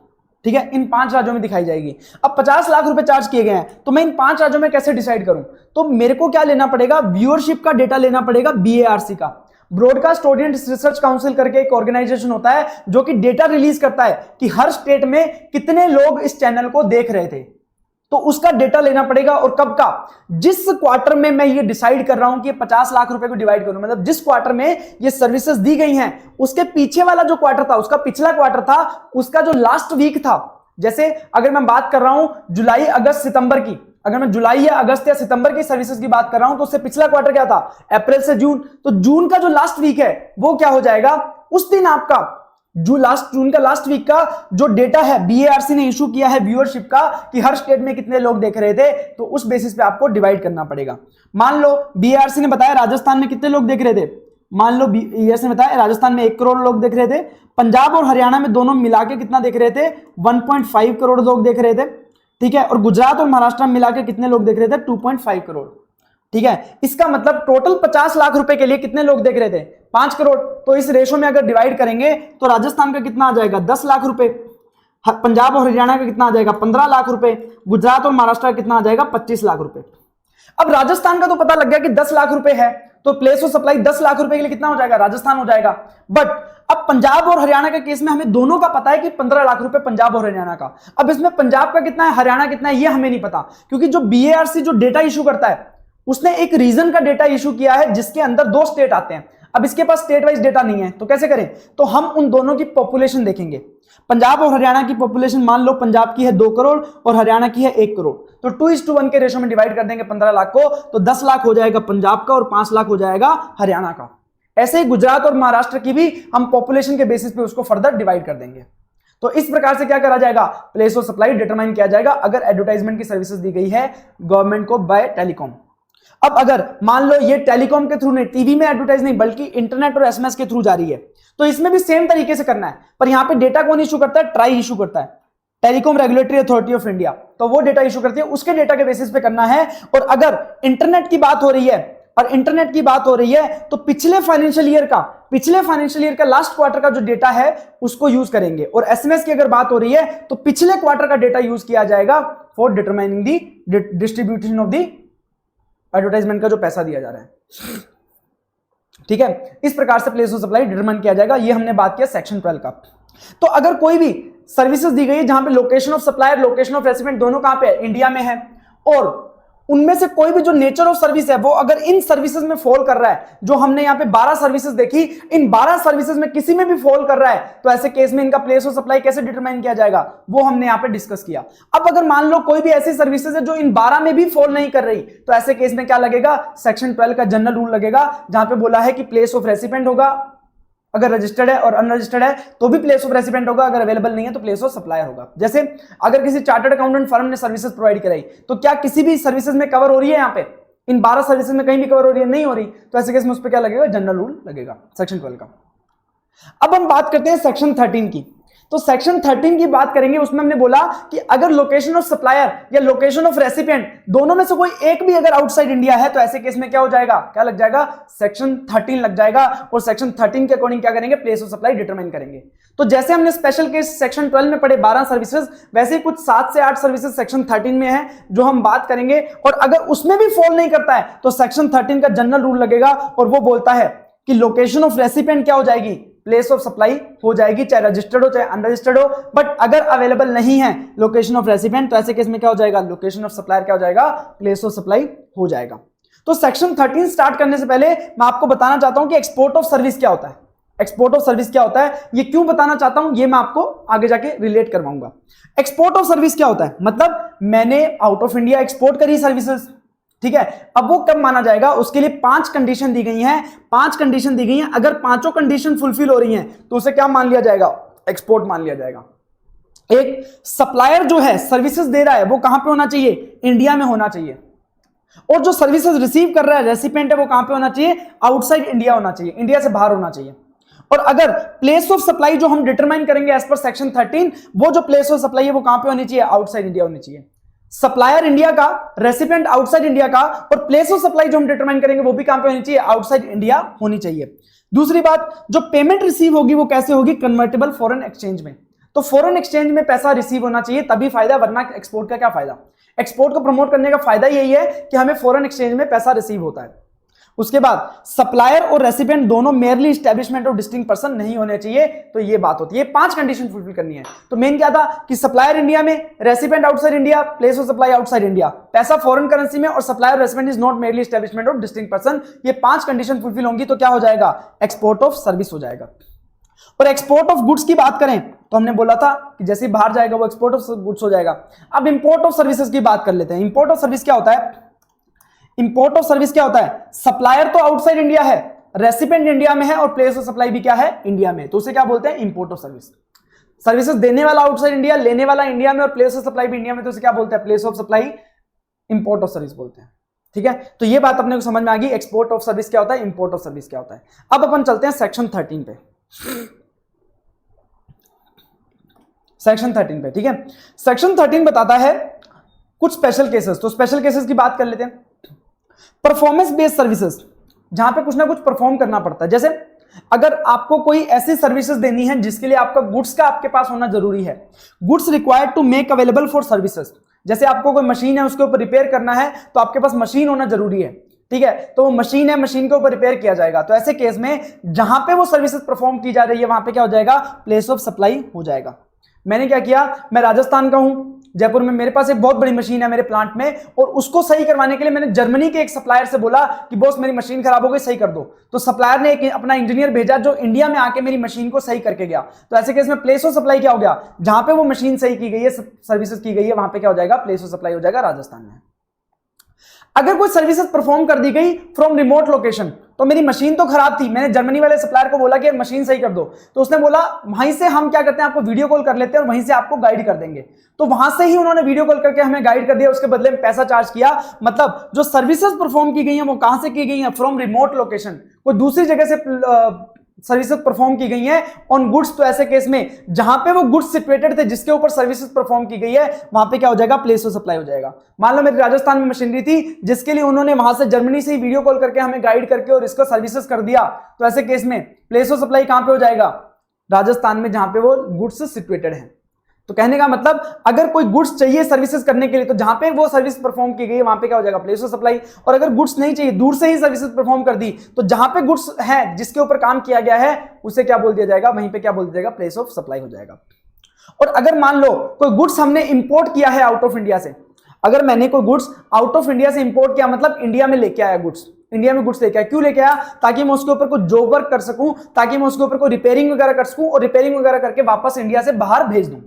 ठीक है, इन 5 राज्यों में दिखाई जाएगी। अब 50 लाख रुपए चार्ज किए गए हैं, तो मैं इन 5 राज्यों में कैसे डिसाइड करूं, तो मेरे को क्या लेना पड़ेगा, व्यूअरशिप का डेटा लेना पड़ेगा, बीएआरसी का, ब्रॉडकास्ट ऑडियंस रिसर्च काउंसिल करके एक ऑर्गेनाइजेशन होता है जो कि डेटा रिलीज करता है कि हर स्टेट में कितने लोग इस चैनल को देख रहे थे, तो उसका डेटा लेना पड़ेगा। और कब का, जिस क्वार्टर में मैं ये डिसाइड कर रहा हूं कि 50 लाख रुपए को डिवाइड करूं, मतलब जिस क्वार्टर में ये सर्विसेज दी गई हैं उसके पीछे वाला जो क्वार्टर था, उसका पिछला क्वार्टर था, उसका जो लास्ट वीक था। जैसे अगर मैं बात कर रहा हूं जुलाई अगस्त सितंबर की, अगर मैं जुलाई या अगस्त या सितंबर की सर्विसेज की बात कर रहा हूं तो उससे पिछला क्वार्टर क्या था, अप्रैल से जून, तो जून का जो लास्ट वीक है वो क्या हो जाएगा, उस दिन आपका जून का लास्ट वीक का जो डेटा है बीएआरसी ने इशू किया है व्यूअरशिप का कि हर स्टेट में कितने लोग देख रहे थे, तो उस बेसिस पे आपको डिवाइड करना पड़ेगा। मान लो बीएआरसी ने बताया राजस्थान में कितने लोग देख रहे थे, मान लो बीएआरसी ने बताया राजस्थान में 1 करोड़ लोग देख रहे थे, पंजाब और हरियाणा में दोनों मिला के कितना देख रहे थे, 1.5 करोड़ लोग देख रहे थे। ठीक है, और गुजरात और महाराष्ट्र में मिला के कितने लोग देख रहे थे, 2.5 करोड़। ठीक है, इसका मतलब टोटल 50 लाख रुपए के लिए कितने लोग देख रहे थे, 5 करोड़। तो इस रेशो में अगर डिवाइड करेंगे तो राजस्थान का कितना आ जाएगा, 10 लाख रुपए। पंजाब और हरियाणा का कितना आ जाएगा 15 लाख रुपए, गुजरात और महाराष्ट्र का कितना आ जाएगा 25 लाख रुपए। अब राजस्थान का तो पता लग गया कि 10 लाख रुपए है, तो प्लेस ऑफ सप्लाई 10 लाख रुपए के लिए कितना हो जाएगा, राजस्थान हो जाएगा। बट अब पंजाब और हरियाणा के केस में हमें दोनों का पता है कि 15 लाख रुपए पंजाब और हरियाणा का। अब इसमें पंजाब का कितना है, हरियाणा कितना है, ये हमें नहीं पता, क्योंकि जो BARC जो डेटा इशू करता है उसने एक रीजन का डेटा इशू किया है जिसके अंदर 2 स्टेट आते हैं। अब इसके पास स्टेट वाइज डेटा नहीं है, तो कैसे करें, तो हम उन दोनों की पॉपुलेशन देखेंगे। पंजाब और हरियाणा की पॉपुलेशन मान लो पंजाब की है 2 करोड़ और हरियाणा की है 1 करोड़, तो 2:1 के रेशो में डिवाइड कर देंगे 15 लाख को, तो 10 लाख हो जाएगा पंजाब का और 5 लाख हो जाएगा हरियाणा का। ऐसे ही गुजरात और महाराष्ट्र की भी हम पॉपुलेशन के बेसिस पे उसको फर्दर डिवाइड कर देंगे। तो इस प्रकार से क्या करा जाएगा, प्लेस ऑफ सप्लाई डिटरमाइन किया जाएगा अगर एडवर्टाइजमेंट की सर्विसेज दी गई है गवर्नमेंट को बाय टेलीकॉम। अब अगर मान लो ये टेलीकॉम के थ्रू नहीं, टीवी में एडवर्टाइज नहीं, बल्कि इंटरनेट और SMS के थ्रू जा रही है, तो इसमें भी सेम तरीके से करना है। पर यहां पे डेटा कौन इशू करता है, ट्राई इशू करता है, telecom regulatory authority of India, तो वो डेटा इशू करती है, उसके डेटा के बेसिस पे करना है। और अगर इंटरनेट की बात हो रही है तो पिछले फाइनेंशियल ईयर का लास्ट क्वार्टर का जो डेटा है उसको यूज करेंगे। और SMS की अगर बात हो रही है तो पिछले क्वार्टर का डेटा यूज किया जाएगा for determining the distribution of the advertisement का जो पैसा दिया जा रहा है। ठीक है, इस प्रकार से प्लेस ऑफ सप्लाई डिटरमाइन किया जाएगा। ये हमने बात किया सेक्शन 12 का। तो अगर कोई भी सर्विसेज दी गई है जहां पे location of supplier, location of recipient दोनों कहां पे है, इंडिया में है, और उनमें से कोई भी जो नेचर ऑफ सर्विस है वो अगर इन सर्विसेज में फॉल कर रहा है, जो हमने यहां पे 12 सर्विसेज देखी, इन 12 सर्विसेज में किसी में भी फॉल कर रहा है, तो ऐसे केस में इनका प्लेस ऑफ सप्लाई कैसे डिटरमाइन किया जाएगा वो हमने यहां पे डिस्कस किया। अब अगर मान लो कोई भी ऐसी सर्विसेज है जो इन 12 में भी फॉल नहीं कर रही, तो ऐसे केस में क्या लगेगा, सेक्शन 12 का जनरल रूल लगेगा, जहां पे बोला है कि प्लेस ऑफ रेसिपिएंट होगा, अगर रजिस्टर्ड है और अनरजिस्टर्ड है तो भी प्लेस ऑफ रेसिपिएंट होगा, अगर अवेलेबल नहीं है तो प्लेस ऑफ सप्लायर होगा। जैसे अगर किसी चार्टर्ड अकाउंटेंट फर्म ने सर्विसेज प्रोवाइड कराई, तो क्या किसी भी सर्विसेज में कवर हो रही है, यहाँ पे इन 12 सर्विसेज में कहीं भी कवर हो रही है, नहीं हो रही, तो ऐसे केस में उस पर क्या लगेगा, जनरल रूल लगेगा सेक्शन 12 का। अब हम बात करते हैं सेक्शन 13 की। तो सेक्शन 13 की बात करेंगे, उसमें हमने बोला कि अगर लोकेशन ऑफ सप्लायर या लोकेशन ऑफ रेसिपिएंट दोनों में से कोई एक भी अगर आउटसाइड इंडिया है, तो ऐसे केस में क्या हो जाएगा, क्या लग जाएगा, सेक्शन 13 लग जाएगा। और सेक्शन 13 के अकॉर्डिंग क्या करेंगे, प्लेस ऑफ सप्लाई डिटरमाइन करेंगे। तो जैसे हमने स्पेशल केस सेक्शन 12 में पढ़े 12 सर्विसेज, वैसे ही कुछ 7 से 8 सर्विसेज सेक्शन 13 में है जो हम बात करेंगे। और अगर उसमें भी फॉल नहीं करता है तो सेक्शन 13 का जनरल रूल लगेगा, और वो बोलता है कि लोकेशन ऑफ रेसिपिएंट क्या हो जाएगी, प्लेस ऑफ सप्लाई हो जाएगी, चाहे रजिस्टर्ड हो चाहे अनरजिस्टर्ड हो। बट अगर अवेलेबल नहीं है लोकेशन ऑफ रेसिपिएंट, तो ऐसे केस में क्या हो जाएगा, लोकेशन ऑफ सप्लायर क्या हो जाएगा, प्लेस ऑफ सप्लाई हो जाएगा। तो सेक्शन 13 स्टार्ट करने से पहले मैं आपको बताना चाहता हूं कि एक्सपोर्ट ऑफ सर्विस क्या होता है। एक्सपोर्ट ऑफ सर्विस क्या होता है, ये क्यों बताना चाहता हूं, ये मैं आपको आगे जाके रिलेट करवाऊंगा। एक्सपोर्ट ऑफ सर्विस क्या होता है, मतलब मैंने आउट ऑफ इंडिया एक्सपोर्ट करी सर्विसेज, ठीक है। अब वो कब माना जाएगा, उसके लिए 5 कंडीशन दी गई हैं, 5 कंडीशन दी गई हैं। अगर पांचों कंडीशन फुलफिल हो रही हैं तो उसे क्या मान लिया जाएगा, एक्सपोर्ट मान लिया जाएगा। एक, सप्लायर जो है सर्विसेज दे रहा है वो कहां पे होना चाहिए, इंडिया में होना चाहिए। और जो सर्विसेज रिसीव कर रहा है रेसिपिएंट है वो कहां पे होना चाहिए, आउटसाइड इंडिया होना चाहिए, इंडिया से बाहर होना चाहिए। और अगर प्लेस ऑफ सप्लाई जो हम डिटरमाइन करेंगे एज पर सेक्शन 13, वो जो प्लेस ऑफ सप्लाई है वो कहां पे होनी चाहिए, आउटसाइड इंडिया होनी चाहिए। सप्लायर इंडिया का, रेसिपिएंट आउटसाइड इंडिया का, और प्लेस ऑफ सप्लाई जो हम डिटरमाइन करेंगे वो भी कहां पे होनी चाहिए, आउटसाइड इंडिया होनी चाहिए। दूसरी बात, जो पेमेंट रिसीव होगी वो कैसे होगी, कन्वर्टेबल फॉरेन एक्सचेंज में। तो फॉरेन एक्सचेंज में पैसा रिसीव होना चाहिए तभी फायदा, वरना एक्सपोर्ट का क्या फायदा। एक्सपोर्ट को प्रमोट करने का फायदा यही है कि हमें फॉरेन एक्सचेंज में पैसा रिसीव होता है। उसके बाद सप्लायर और रेसिपिएंट दोनों मेयरली एस्टैब्लिशमेंट और डिस्टिंक्ट पर्सन नहीं होने चाहिए, तो ये बात होती है। 5 कंडीशन फुलफिल करनी है। तो मेन क्या था कि सप्लायर इंडिया में, recipient outside India, place of supply outside India, पैसा फॉरेन करेंसी में, और supplier recipient is not merely establishment और डिस्टिंक्ट पर्सन। ये 5 कंडीशन फुलफिल होंगी तो क्या हो जाएगा, एक्सपोर्ट ऑफ सर्विस हो जाएगा। और एक्सपोर्ट ऑफ गुड्स की बात करें तो हमने बोला था कि जैसे ही बाहर जाएगा वो एक्सपोर्ट ऑफ गुड्स हो जाएगा। अब इंपोर्ट ऑफ सर्विसेज की बात कर लेते हैं। इंपोर्ट ऑफ सर्विस क्या होता है, इंपोर्ट ऑफ सर्विस क्या होता है, सप्लायर तो आउटसाइड इंडिया है, रेसिपिएंट इंडिया में है, और प्लेस ऑफ सप्लाई भी क्या है, इंडिया में, तो उसे क्या बोलते हैं, इंपोर्ट ऑफ सर्विस। सर्विसेज देने वाला आउटसाइड इंडिया, लेने वाला इंडिया में, और प्लेस ऑफ सप्लाई भी इंडिया में, तो उसे क्या बोलते हैं, place of supply, import of service बोलते हैं। ठीक है, तो ये बात अपने को समझ में आ गई, एक्सपोर्ट ऑफ सर्विस क्या होता है, इंपोर्ट ऑफ सर्विस क्या होता है। अब अपन चलते हैं सेक्शन 13 पे, सेक्शन 13 पे। ठीक है, सेक्शन 13 बताता है कुछ स्पेशल केसेस। तो स्पेशल केसेस की बात कर लेते हैं। परफॉर्मेंस बेस्ड सर्विसेज, जहां पे कुछ ना कुछ परफॉर्म करना पड़ता है। जैसे अगर आपको कोई ऐसी सर्विसेज देनी है जिसके लिए आपका गुड्स का आपके पास होना जरूरी है, goods required to make available for services, जैसे आपको कोई मशीन है उसके ऊपर रिपेयर करना है तो आपके पास मशीन होना जरूरी है, ठीक है, तो वो मशीन है, मशीन के ऊपर रिपेयर किया जाएगा, तो ऐसे केस में जहां पे वो सर्विसेज परफॉर्म की जा रही है वहां पे क्या हो जाएगा, प्लेस ऑफ सप्लाई हो जाएगा। मैंने क्या किया, मैं राजस्थान का हूं, जयपुर में मेरे पास एक बहुत बड़ी मशीन है मेरे प्लांट में, और उसको सही करवाने के लिए मैंने जर्मनी के एक सप्लायर से बोला कि बॉस मेरी मशीन खराब हो गई, सही कर दो, तो सप्लायर ने एक अपना इंजीनियर भेजा जो इंडिया में आके मेरी मशीन को सही करके गया। तो ऐसे केस में प्लेस ऑफ सप्लाई क्या हो गया, जहां पे वो मशीन सही की गई है, सर्विसेज की गई है, वहां पे क्या हो जाएगा, प्लेस ऑफ सप्लाई हो जाएगा राजस्थान में। अगर कोई सर्विसेज परफॉर्म कर दी गई फ्रॉम रिमोट लोकेशन, तो मेरी मशीन तो खराब थी, मैंने जर्मनी वाले सप्लायर को बोला कि मशीन सही कर दो, तो उसने बोला वहीं से हम क्या करते हैं, आपको वीडियो कॉल कर लेते हैं और वहीं से आपको गाइड कर देंगे, तो वहां से ही उन्होंने वीडियो कॉल करके हमें गाइड कर दिया, उसके बदले में पैसा चार्ज किया। मतलब जो सर्विसेज परफॉर्म की गई हैं वो कहां से की गई हैं, फ्रॉम रिमोट लोकेशन, कोई दूसरी जगह से सर्विसेज परफॉर्म की गई हैं ऑन गुड्स, तो ऐसे केस में जहां पे वो गुड्स सिचुएटेड थे जिसके ऊपर सर्विसेज परफॉर्म की गई है वहां पे क्या हो जाएगा, प्लेस ऑफ सप्लाई हो जाएगा। मान लो मेरी राजस्थान में मशीनरी थी जिसके लिए उन्होंने वहां से जर्मनी से ही वीडियो कॉल करके हमें गाइड करके और इसका सर्विसेज कर दिया, तो ऐसे केस में प्लेस ऑफ सप्लाई कहां पे हो जाएगा, राजस्थान में, जहां पे वो गुड्स सिचुएटेड है। तो कहने का मतलब अगर कोई गुड्स चाहिए सर्विसेज करने के लिए तो जहां पे वो सर्विस परफॉर्म की गई है वहां पे क्या हो जाएगा, प्लेस ऑफ सप्लाई। और अगर गुड्स नहीं चाहिए, दूर से ही सर्विसेज परफॉर्म कर दी, तो जहां पे गुड्स है जिसके ऊपर काम किया गया है उसे क्या बोल दिया जाएगा, वहीं पे क्या बोल दिया जाएगा, प्लेस ऑफ सप्लाई हो जाएगा। और अगर मान लो कोई गुड्स हमने इंपोर्ट किया है आउट ऑफ इंडिया से, अगर मैंने कोई गुड्स आउट ऑफ इंडिया से इंपोर्ट किया, मतलब इंडिया में लेके आया गुड्स, इंडिया में गुड्स लेके आया, क्यों लेके आया, ताकि मैं उसके ऊपर कुछ जॉब वर्क कर सकूं, ताकि मैं उसके ऊपर कोई रिपेयरिंग वगैरह कर सकूं और रिपेयरिंग वगैरह करके वापस इंडिया से बाहर भेज दूं।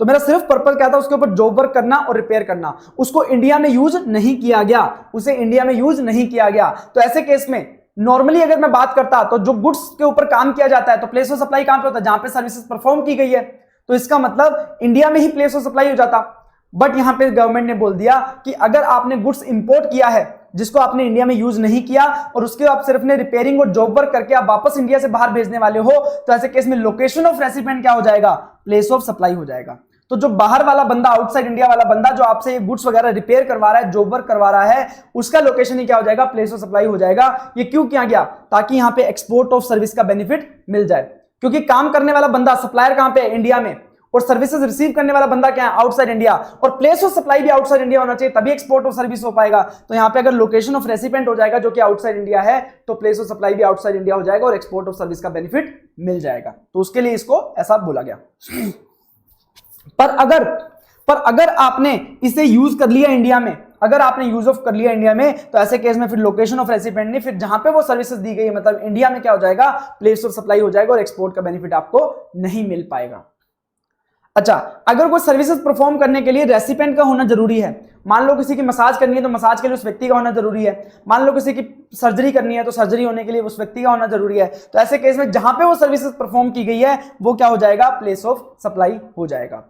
तो मेरा सिर्फ पर्पस क्या था, उसके ऊपर जॉब वर्क करना और रिपेयर करना, उसको इंडिया में यूज नहीं किया गया, उसे इंडिया में यूज नहीं किया गया। तो ऐसे केस में नॉर्मली अगर मैं बात करता तो जो गुड्स के ऊपर काम किया जाता है तो प्लेस ऑफ सप्लाई कहां पे होता है, जहां पे सर्विसेज परफॉर्म की गई है, तो इसका मतलब इंडिया में ही प्लेस ऑफ सप्लाई हो जाता। बट यहां पे गवर्नमेंट ने बोल दिया कि अगर आपने गुड्स इंपोर्ट किया है जिसको आपने इंडिया में यूज नहीं किया और उसके आप सिर्फ ने रिपेयरिंग और जॉब वर्क करके आप वापस इंडिया से बाहर भेजने वाले हो, तो ऐसे केस में लोकेशन ऑफ रेसिपिएंट क्या हो जाएगा, प्लेस ऑफ सप्लाई हो जाएगा। तो जो बाहर वाला बंदा, आउटसाइड इंडिया वाला बंदा जो आपसे ये गुड्स वगैरह रिपेयर करवा रहा है, जॉब वर्क करवा रहा है, उसका लोकेशन ही क्या हो जाएगा, प्लेस ऑफ सप्लाई हो जाएगा। ये क्यों किया गया, ताकि यहां पे एक्सपोर्ट ऑफ सर्विस का बेनिफिट मिल जाए, क्योंकि काम करने वाला बंदा सप्लायर कहां पे है, इंडिया में, और सर्विसेज रिसीव करने वाला बंदा क्या है, आउटसाइड इंडिया, और प्लेस ऑफ सप्लाई भी आउटसाइड इंडिया होना चाहिए, तभी एक्सपोर्ट ऑफ सर्विस हो पाएगा। तो यहां पे अगर लोकेशन ऑफ रेसिपिएंट हो जाएगा जो कि आउटसाइड इंडिया है, तो प्लेस ऑफ सप्लाई भी आउटसाइड इंडिया हो जाएगा और एक्सपोर्ट ऑफ सर्विस का बेनिफिट मिल जाएगा। तो उसके लिए इसको ऐसा बोला गया। पर अगर आपने इसे यूज कर लिया इंडिया में, अगर आपने यूज ऑफ कर लिया इंडिया में, तो ऐसे केस में फिर लोकेशन ऑफ रेसिपिएंट नहीं, फिर जहां पे वो सर्विसेज दी गई है मतलब इंडिया में क्या हो जाएगा, प्लेस ऑफ सप्लाई हो जाएगा और एक्सपोर्ट का बेनिफिट आपको नहीं मिल पाएगा। अच्छा, अगर कोई सर्विसेज परफॉर्म करने के लिए रेसिपिएंट का होना जरूरी है, मान लो किसी की मसाज करनी है तो मसाज के लिए उस व्यक्ति का होना जरूरी है, मान लो किसी की सर्जरी करनी है तो सर्जरी होने के लिए उस व्यक्ति का होना जरूरी है, तो ऐसे केस में जहां पे वो सर्विसेज परफॉर्म की गई है वो क्या हो जाएगा, प्लेस ऑफ सप्लाई हो जाएगा।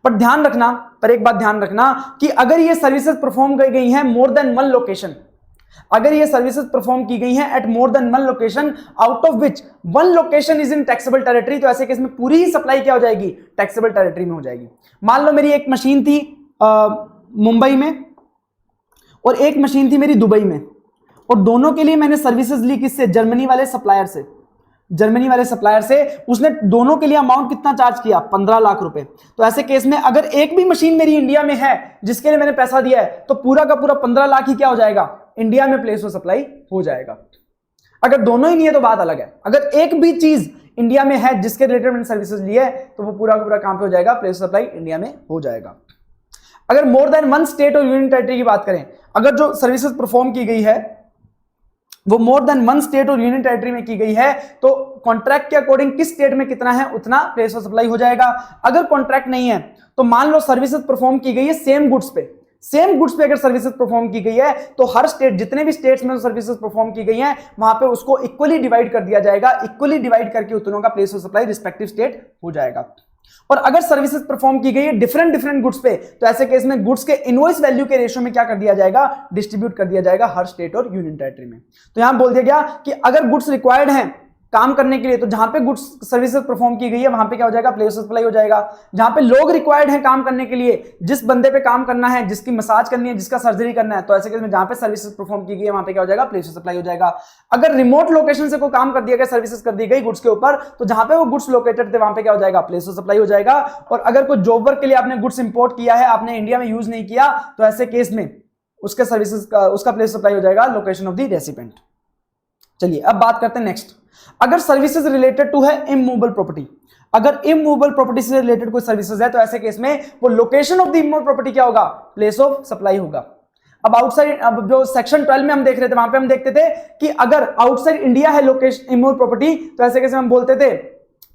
पर ध्यान रखना, पर एक बात ध्यान रखना कि अगर ये सर्विसेज परफॉर्म की गई है मोर देन वन लोकेशन, अगर ये सर्विसेज परफॉर्म की गई हैं at more than one location out of which one location is in taxable territory, तो ऐसे केस में पूरी ही सप्लाई क्या हो जाएगी, टैक्सेबल टेरिटरी में हो जाएगी। मान लो मेरी एक मशीन थी मुंबई में और एक मशीन थी मेरी दुबई में, और दोनों के लिए मैंने सर्विसेज ली किससे, जर्मनी वाले सप्लायर से, जर्मनी वाले सप्लायर से। उसने दोनों के लिए अमाउंट कितना चार्ज किया, 15 लाख रुपए। तो ऐसे केस में अगर एक भी मशीन मेरी इंडिया में है जिसके लिए मैंने पैसा दिया है, तो पूरा का पूरा 15 लाख ही क्या हो जाएगा, इंडिया में प्लेस ऑफ सप्लाई हो जाएगा। अगर दोनों ही नहीं है तो बात अलग है, अगर एक भी चीज इंडिया में है जिसके रिलेटेड मैंने सर्विसेज ली है तो वो पूरा का पूरा काम पे हो जाएगा, प्लेस ऑफ सप्लाई इंडिया में हो जाएगा। अगर मोर देन वन स्टेट और यूनियन टेरिटरी की बात करें, अगर जो सर्विसेज परफॉर्म की गई है वो मोर देन वन स्टेट और यूनियन टेरिटरी में की गई है, तो कॉन्ट्रैक्ट के अकॉर्डिंग किस स्टेट में कितना है उतना प्लेस ऑफ सप्लाई हो जाएगा। अगर कॉन्ट्रैक्ट नहीं है तो मान लो सर्विसेज परफॉर्म की गई है सेम गुड्स पे, सेम गुड्स पे अगर सर्विसेज परफॉर्म की गई है तो हर स्टेट, जितने भी स्टेट्स में सर्विसेज परफॉर्म की गई हैं वहां पे उसको इक्वली डिवाइड कर दिया जाएगा, इक्वली डिवाइड करके उतनों का place of supply respective state हो जाएगा। और अगर सर्विसेज परफॉर्म की गई है डिफरेंट गुड्स पे, तो ऐसे केस में गुड्स के इनवॉइस वैल्यू के रेशियो में क्या कर दिया जाएगा, डिस्ट्रीब्यूट कर दिया जाएगा हर स्टेट और यूनियन टेरिटरी में। तो यहां बोल दिया गया कि अगर गुड्स रिक्वायर्ड हैं काम करने के लिए, तो जहां पे गुड्स सर्विसेज परफॉर्म की गई है वहां पे क्या हो जाएगा, प्लेस ऑफ सप्लाई हो जाएगा। जहां पे लोग रिक्वायर्ड हैं काम करने के लिए, जिस बंदे पे काम करना है, जिसकी मसाज करनी है, जिसका सर्जरी करना है, तो ऐसे केस में जहां पे सर्विसेज परफॉर्म की गई है वहां पे क्या हो जाएगा, प्लेस ऑफ सप्लाई हो जाएगा। अगर रिमोट लोकेशन से कोई काम कर दिया गया, सर्विसेज कर दी गई गुड्स के ऊपर, तो जहां पे वो गुड्स लोकेटेड थे वहां पे क्या हो जाएगा, प्लेस ऑफ सप्लाई हो जाएगा। और अगर कोई जॉब वर्क के लिए आपने गुड्स इंपोर्ट किया है, आपने इंडिया में यूज नहीं किया, तो ऐसे केस में उसके सर्विसेज का, उसका प्लेस सप्लाई हो जाएगा लोकेशन ऑफ द रेसिपिएंट। चलिए अब बात करते हैं नेक्स्ट। अगर सर्विसेज रिलेटेड टू है इमूवेबल प्रॉपर्टी, अगर इमूवेबल प्रॉपर्टी से रिलेटेड कोई सर्विसेज है, तो ऐसे केस में वो location of the immovable property क्या होगा, प्लेस ऑफ सप्लाई होगा। अब आउटसाइड, अब जो सेक्शन 12 में हम देख रहे थे, वहां पे हम देखते थे कि अगर आउटसाइड इंडिया है लोकेशन इमूवेबल प्रॉपर्टी, तो ऐसे केस में हम बोलते थे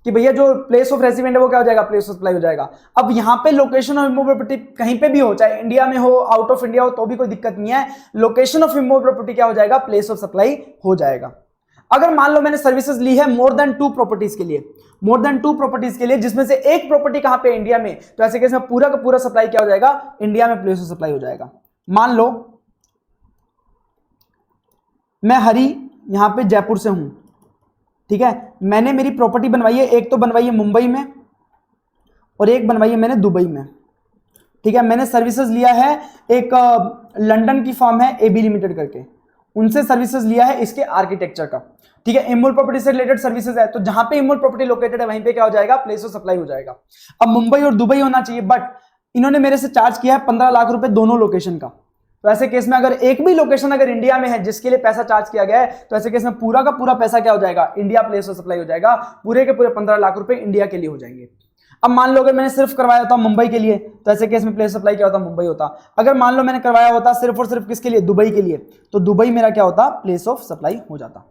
कि भैया जो प्लेस ऑफ रेसिडेंट है वो क्या हो जाएगा, प्लेस ऑफ सप्लाई हो जाएगा। अब यहां पे लोकेशन ऑफ इमूवेबल प्रॉपर्टी कहीं पे भी हो, चाहे इंडिया में हो, आउट ऑफ इंडिया हो, तो भी कोई दिक्कत नहीं है, लोकेशन ऑफ इमूवेबल प्रॉपर्टी क्या हो जाएगा, प्लेस ऑफ सप्लाई हो जाएगा। अगर मान लो मैंने सर्विसेज ली है मोर देन 2 प्रॉपर्टीज के लिए, मोर देन 2 प्रॉपर्टीज के लिए, जिसमें से एक प्रॉपर्टी कहां पे, इंडिया में, तो ऐसे केस में पूरा का पूरा सप्लाई क्या हो जाएगा, इंडिया में प्लेस ऑफ सप्लाई हो जाएगा। मान लो मैं हरी यहां पे जयपुर से हूं, ठीक है, मैंने मेरी प्रॉपर्टी बनवाई है, एक तो बनवाई है मुंबई में और एक बनवाई है मैंने दुबई में, ठीक है। मैंने सर्विसेज लिया है, एक लंदन की फर्म है एबी लिमिटेड करके, उनसे सर्विसेज लिया है इसके आर्किटेक्चर का, ठीक है। इमूवेबल प्रॉपर्टी से रिलेटेड सर्विसेज है, तो जहां पे इमूवेबल प्रॉपर्टी लोकेटेड है वहीं पे क्या हो जाएगा, प्लेस ऑफ सप्लाई हो जाएगा। अब मुंबई और दुबई होना चाहिए, बट इन्होंने मेरे से चार्ज किया है 15 लाख रुपए दोनों लोकेशन का, तो ऐसे केस में अगर एक भी लोकेशन अगर इंडिया में है जिसके लिए पैसा चार्ज किया गया है, तो ऐसे केस में पूरा का पूरा पैसा क्या हो जाएगा, इंडिया प्लेस ऑफ सप्लाई हो जाएगा, पूरे के पूरे 15 लाख रुपए इंडिया के लिए हो जाएंगे। अब मान लो अगर मैंने सिर्फ करवाया होता मुंबई के लिए, तो ऐसे केस में प्लेस सप्लाई क्या होता, मुंबई होता। अगर मान लो मैंने करवाया होता सिर्फ और सिर्फ किसके लिए, दुबई के लिए, तो दुबई मेरा क्या होता, प्लेस ऑफ सप्लाई हो जाता।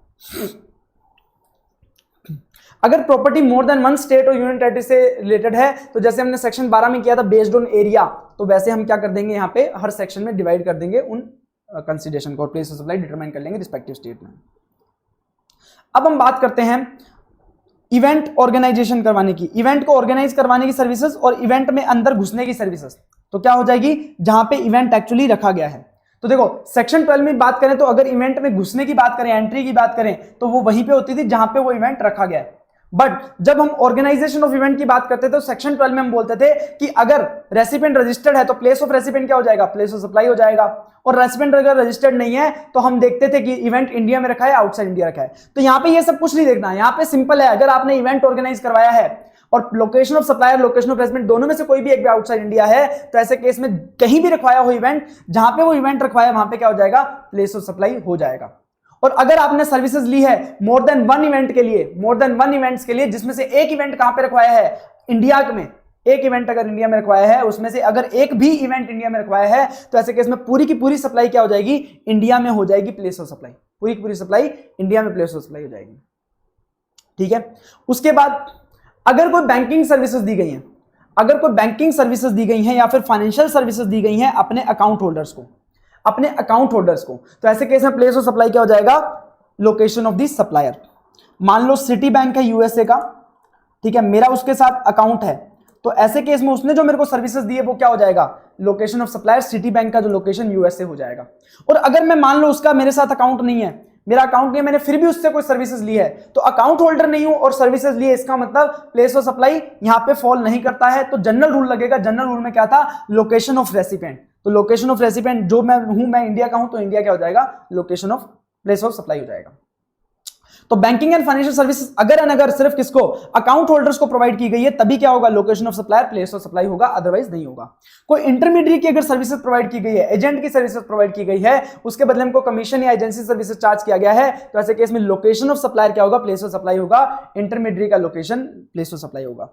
अगर प्रॉपर्टी मोर देन 1 स्टेट और यूनियन टेरिटरी से रिलेटेड है, तो जैसे हमने सेक्शन 12 में किया था बेस्ड ऑन एरिया, तो वैसे हम क्या कर देंगे, यहाँ पे हर सेक्शन में डिवाइड कर देंगे उन कंसीडरेशन को, प्लेस ऑफ सप्लाई डिटरमाइन कर लेंगे रिस्पेक्टिव स्टेट में। अब हम बात करते हैं इवेंट ऑर्गेनाइजेशन करवाने की, इवेंट को ऑर्गेनाइज करवाने की सर्विसेज और इवेंट में अंदर घुसने की सर्विसेज। तो क्या हो जाएगी, जहां पे इवेंट एक्चुअली रखा गया है। तो देखो सेक्शन 12 में बात करें तो अगर इवेंट में घुसने की बात करें, एंट्री की बात करें, तो वो वहीं पे होती थी जहां पे वो इवेंट रखा गया है। बट जब हम ऑर्गेनाइजेशन ऑफ इवेंट की बात करते थे, तो सेक्शन 12 में हम बोलते थे कि अगर रेसिपिएंट रजिस्टर्ड है तो प्लेस ऑफ रेसिपिएंट क्या हो जाएगा, प्लेस ऑफ सप्लाई हो जाएगा। और रेसिपिएंट अगर रजिस्टर्ड नहीं है तो हम देखते थे कि इवेंट इंडिया में रखा है, आउटसाइड इंडिया रखा है। तो यहाँ पे ये सब कुछ नहीं देखना है, यहाँ पे सिंपल है, अगर आपने इवेंट ऑर्गेनाइज करवाया है और location of supplier, location of recipient दोनों में से कोई भी एक भी आउटसाइड इंडिया है, तो ऐसे केस में कहीं भी रखवाया हो इवेंट, जहां पे वो इवेंट रखवाया वहां पे क्या हो जाएगा, प्लेस ऑफ सप्लाई हो जाएगा। और अगर आपने सर्विसेज ली है मोर देन 1 इवेंट के लिए, मोर देन 1 इवेंट्स के लिए, जिसमें से एक इवेंट कहां पे रखवाया है, इंडिया में, एक इवेंट अगर इंडिया में रखवाया है, उसमें से अगर एक भी इवेंट इंडिया में रखवाया है, तो ऐसे केस में पूरी की पूरी सप्लाई क्या हो जाएगी, इंडिया में हो जाएगी प्लेस ऑफ सप्लाई, पूरी की पूरी सप्लाई इंडिया में प्लेस ऑफ सप्लाई हो जाएगी, ठीक है। उसके बाद अगर कोई बैंकिंग सर्विसेज दी गई है, अगर कोई बैंकिंग सर्विसेज दी गई है या फिर फाइनेंशियल सर्विसेज दी गई हैं अपने अकाउंट होल्डर्स को, अपने अकाउंट होल्डर्स को, तो ऐसे केस में प्लेस ऑफ सप्लाई क्या हो जाएगा, लोकेशन ऑफ द सप्लायर। मान लो सिटी बैंक है यूएसए का, ठीक है, मेरा उसके साथ अकाउंट है, तो ऐसे केस में उसने जो मेरे को सर्विसेज दी है वो क्या हो जाएगा, location of supplier city bank का जो लोकेशन यूएसए हो जाएगा। और अगर मैं मान लो उसका मेरे साथ अकाउंट नहीं है, मेरा अकाउंट नहीं है, मैंने फिर भी उससे कोई सर्विसेज ली है, तो अकाउंट होल्डर नहीं हूं और सर्विसेज ली है, इसका मतलब प्लेस ऑफ सप्लाई यहां पे फॉल नहीं करता है। तो जनरल रूल लगेगा, जनरल रूल में क्या था, लोकेशन ऑफ रेसिपिएंट। तो लोकेशन ऑफ रेसिपिएंट जो मैं हूं, मैं इंडिया का हूं, तो इंडिया क्या हो जाएगा, location of place of supply हो जाएगा। तो बैंकिंग एंड फाइनेंशियल सर्विसेज अगर सिर्फ किसको, अकाउंट होल्डर्स को प्रोवाइड की गई है, तभी क्या होगा, location of supplier place of supply होगा, अदरवाइज नहीं होगा। कोई इंटरमीडिएट की अगर सर्विसेज प्रोवाइड की गई है, एजेंट की सर्विसेज प्रोवाइड की गई है, उसके बदले में को कमीशन या एजेंसी सर्विसेज चार्ज किया गया है, तो ऐसे केस में लोकेशन ऑफ सप्लायर क्या होगा, प्लेस ऑफ सप्लाई होगा, इंटरमीडिएट का लोकेशन प्लेस ऑफ सप्लाई होगा।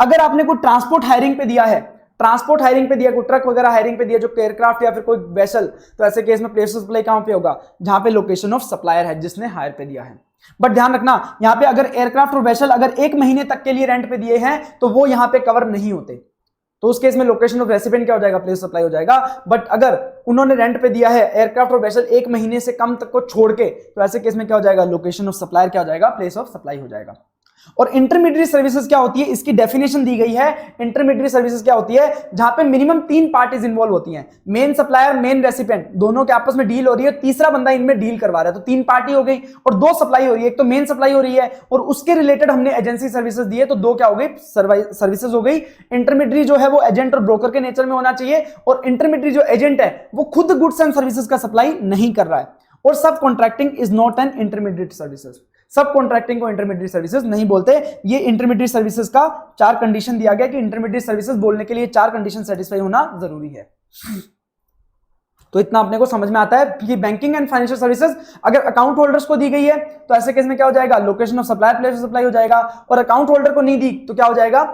अगर आपने कोई ट्रांसपोर्ट हायरिंग पे दिया है, ट्रांसपोर्ट हायरिंग पे दिया, कोई ट्रक वगैरह हायरिंग पे दिया, जो एयरक्राफ्ट या फिर कोई वेसल, तो ऐसे केस में प्लेस ऑफ सप्लाई कहां पे होगा, जहां पे लोकेशन ऑफ सप्लायर है, जिसने हायर पे दिया है। बट ध्यान रखना, यहां पे अगर एयरक्राफ्ट और वेसल अगर 1 महीने तक के लिए रेंट पे दिए हैं, तो वो यहां पे कवर नहीं होते, तो उस केस में लोकेशन ऑफ रेसिपिएंट क्या हो जाएगा, प्लेस सप्लाई हो जाएगा। बट अगर उन्होंने रेंट पे दिया है एयरक्राफ्ट और वेसल 1 महीने से कम तक को छोड़ के, तो ऐसे केस में क्या हो जाएगा, लोकेशन ऑफ सप्लायर क्या हो जाएगा, प्लेस ऑफ सप्लाई हो जाएगा। और इंटरमीडिएट सर्विसेज क्या होती है, इसकी डेफिनेशन दी गई है। इंटरमीडिएट सर्विसेज क्या होती है, जहां पे मिनिमम 3 पार्टीज इन्वॉल्व होती हैं, मेन सप्लायर, मेन रेसिपिएंट, दोनों के आपस में डील हो रही है, तीसरा बंदा इनमें डील करवा रहा है। तो 3 पार्टी हो गई और 2 सप्लाई हो रही है। एक तो मेन सप्लाई हो रही है और उसके रिलेटेड हमने एजेंसी सर्विसेज दी है, तो 2 क्या हो गई, सर्विसेज हो गई। इंटरमीडिएट जो है वो एजेंट और ब्रोकर के नेचर में होना चाहिए, और इंटरमीडिएट जो एजेंट है वो खुद गुड्स एंड सर्विसेज का सप्लाई नहीं कर रहा है। और सब contracting is not an intermediate services, सब कॉन्ट्रैक्टिंग को इंटरमीडिएट सर्विसेज नहीं बोलते। ये इंटरमीडिएट सर्विसेज का 4 कंडीशन दिया गया कि इंटरमीडिएट सर्विसेज बोलने के लिए 4 कंडीशन सेटिस्फाई होना जरूरी है। तो इतना अपने को समझ में आता है कि बैंकिंग एंड फाइनेंशियल सर्विसेज अगर अकाउंट होल्डर्स को दी गई है तो ऐसे केस में क्या हो जाएगा, location of supplier, place of supply हो जाएगा। और अकाउंट होल्डर को नहीं दी तो क्या हो जाएगा,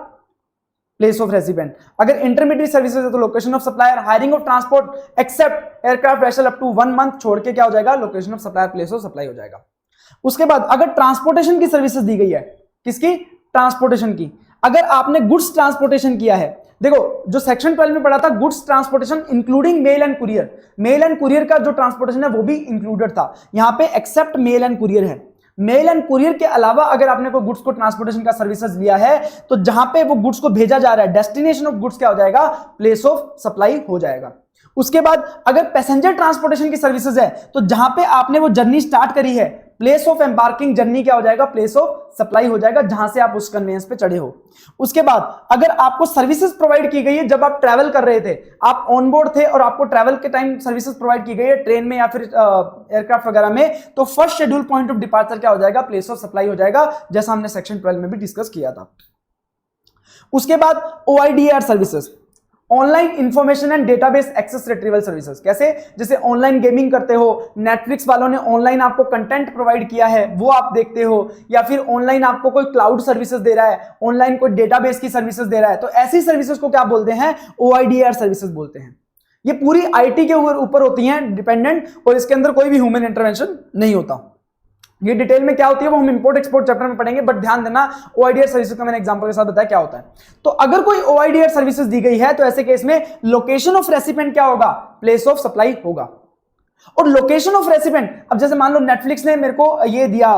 प्लेस ऑफ रेसिडेंट। अगर इंटरमीडिएट सर्विसेज है तो location of supplier, hiring of transport except aircraft vessel up to 1 month छोड़ के क्या हो जाएगा, location of supplier, place of supply हो जाएगा। उसके बाद अगर ट्रांसपोर्टेशन की सर्विसेज दी गई है, किसकी, ट्रांसपोर्टेशन की, अगर आपने गुड्स ट्रांसपोर्टेशन किया है, देखो जो सेक्शन 12 में पढ़ा था goods transportation including male and courier, male and courier का जो ट्रांसपोर्टेशन है वो भी इंक्लूडेड था, यहां पे एक्सेप्ट मेल एंड कुरियर है। मेल एंड कुरियर के अलावा अगर आपने कोई गुड्स को ट्रांसपोर्टेशन का सर्विसेज लिया है तो जहां पे वो गुड्स को भेजा जा रहा है, डेस्टिनेशन ऑफ गुड्स क्या हो जाएगा, प्लेस ऑफ सप्लाई हो जाएगा। उसके बाद अगर पैसेंजर ट्रांसपोर्टेशन की सर्विसेज है तो जहां पे आपने वो जर्नी स्टार्ट करी है, प्लेस ऑफ एम्बार्किंग जर्नी क्या हो जाएगा, प्लेस ऑफ सप्लाई हो जाएगा, जहां से आप उस कन्वेंस पे चढ़े हो। उसके बाद अगर आपको सर्विसेज प्रोवाइड की गई है, जब आप ट्रैवल कर रहे थे, आप ऑन बोर्ड थे और आपको ट्रैवल के टाइम सर्विसेज प्रोवाइड की गई है ट्रेन में या फिर एयरक्राफ्ट वगैरह में, तो first schedule point of departure क्या हो जाएगा, प्लेस ऑफ सप्लाई हो जाएगा, जैसा हमने सेक्शन 12 में भी डिस्कस किया था। उसके बाद OIDR services, online information and database access retrieval services. कैसे, जैसे ऑनलाइन गेमिंग करते हो, नेटफ्लिक्स वालों ने ऑनलाइन आपको कंटेंट प्रोवाइड किया है वो आप देखते हो, या फिर ऑनलाइन आपको कोई क्लाउड सर्विसेज दे रहा है, ऑनलाइन कोई डेटाबेस की सर्विसेज दे रहा है, तो ऐसी सर्विसेज को क्या बोलते हैं, OIDR सर्विसेज बोलते हैं। ये पूरी IT के ऊपर होती हैं डिपेंडेंट, और इसके अंदर कोई भी ह्यूमन इंटरवेंशन नहीं होता। ये डिटेल में क्या होती है वो हम इंपोर्ट एक्सपोर्ट चैप्टर में पढ़ेंगे, बट ध्यान देना OIDR सर्विसेज का मैंने एग्जांपल के साथ बताया क्या होता है। तो अगर कोई OIDR सर्विसेज दी गई है तो ऐसे केस में लोकेशन ऑफ रेसिपिएंट क्या होगा, प्लेस ऑफ सप्लाई होगा। और लोकेशन ऑफ रेसिपिएंट, अब जैसे मान लो नेटफ्लिक्स ने मेरे को ये दिया,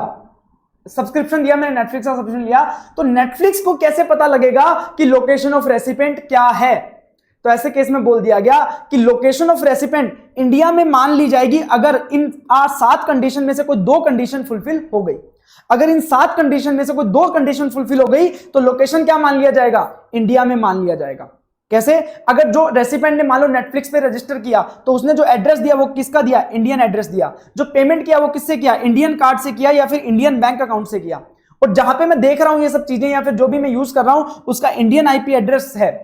सब्सक्रिप्शन दिया, मैंने नेटफ्लिक्स का सब्सक्रिप्शन लिया, तो नेटफ्लिक्स को कैसे पता लगेगा कि लोकेशन ऑफ रेसिपिएंट क्या है, तो ऐसे केस में बोल दिया गया कि लोकेशन ऑफ रेसिपिएंट इंडिया में मान ली जाएगी अगर इन 7 कंडीशन में से कोई 2 कंडीशन फुलफिल हो गई। अगर इन 7 कंडीशन में से कोई 2 कंडीशन फुलफिल हो गई तो लोकेशन क्या मान लिया जाएगा, इंडिया में मान लिया जाएगा। कैसे, अगर जो रेसिपिएंट ने मान लो नेटफ्लिक्स पे रजिस्टर किया तो उसने जो एड्रेस दिया वो किसका दिया, इंडियन एड्रेस दिया, जो पेमेंट किया वो किससे किया, इंडियन कार्ड से किया या फिर इंडियन बैंक अकाउंट से किया, और जहां पे मैं देख रहा हूं ये सब चीजें या फिर जो भी मैं यूज कर रहा हूं उसका इंडियन IP एड्रेस है,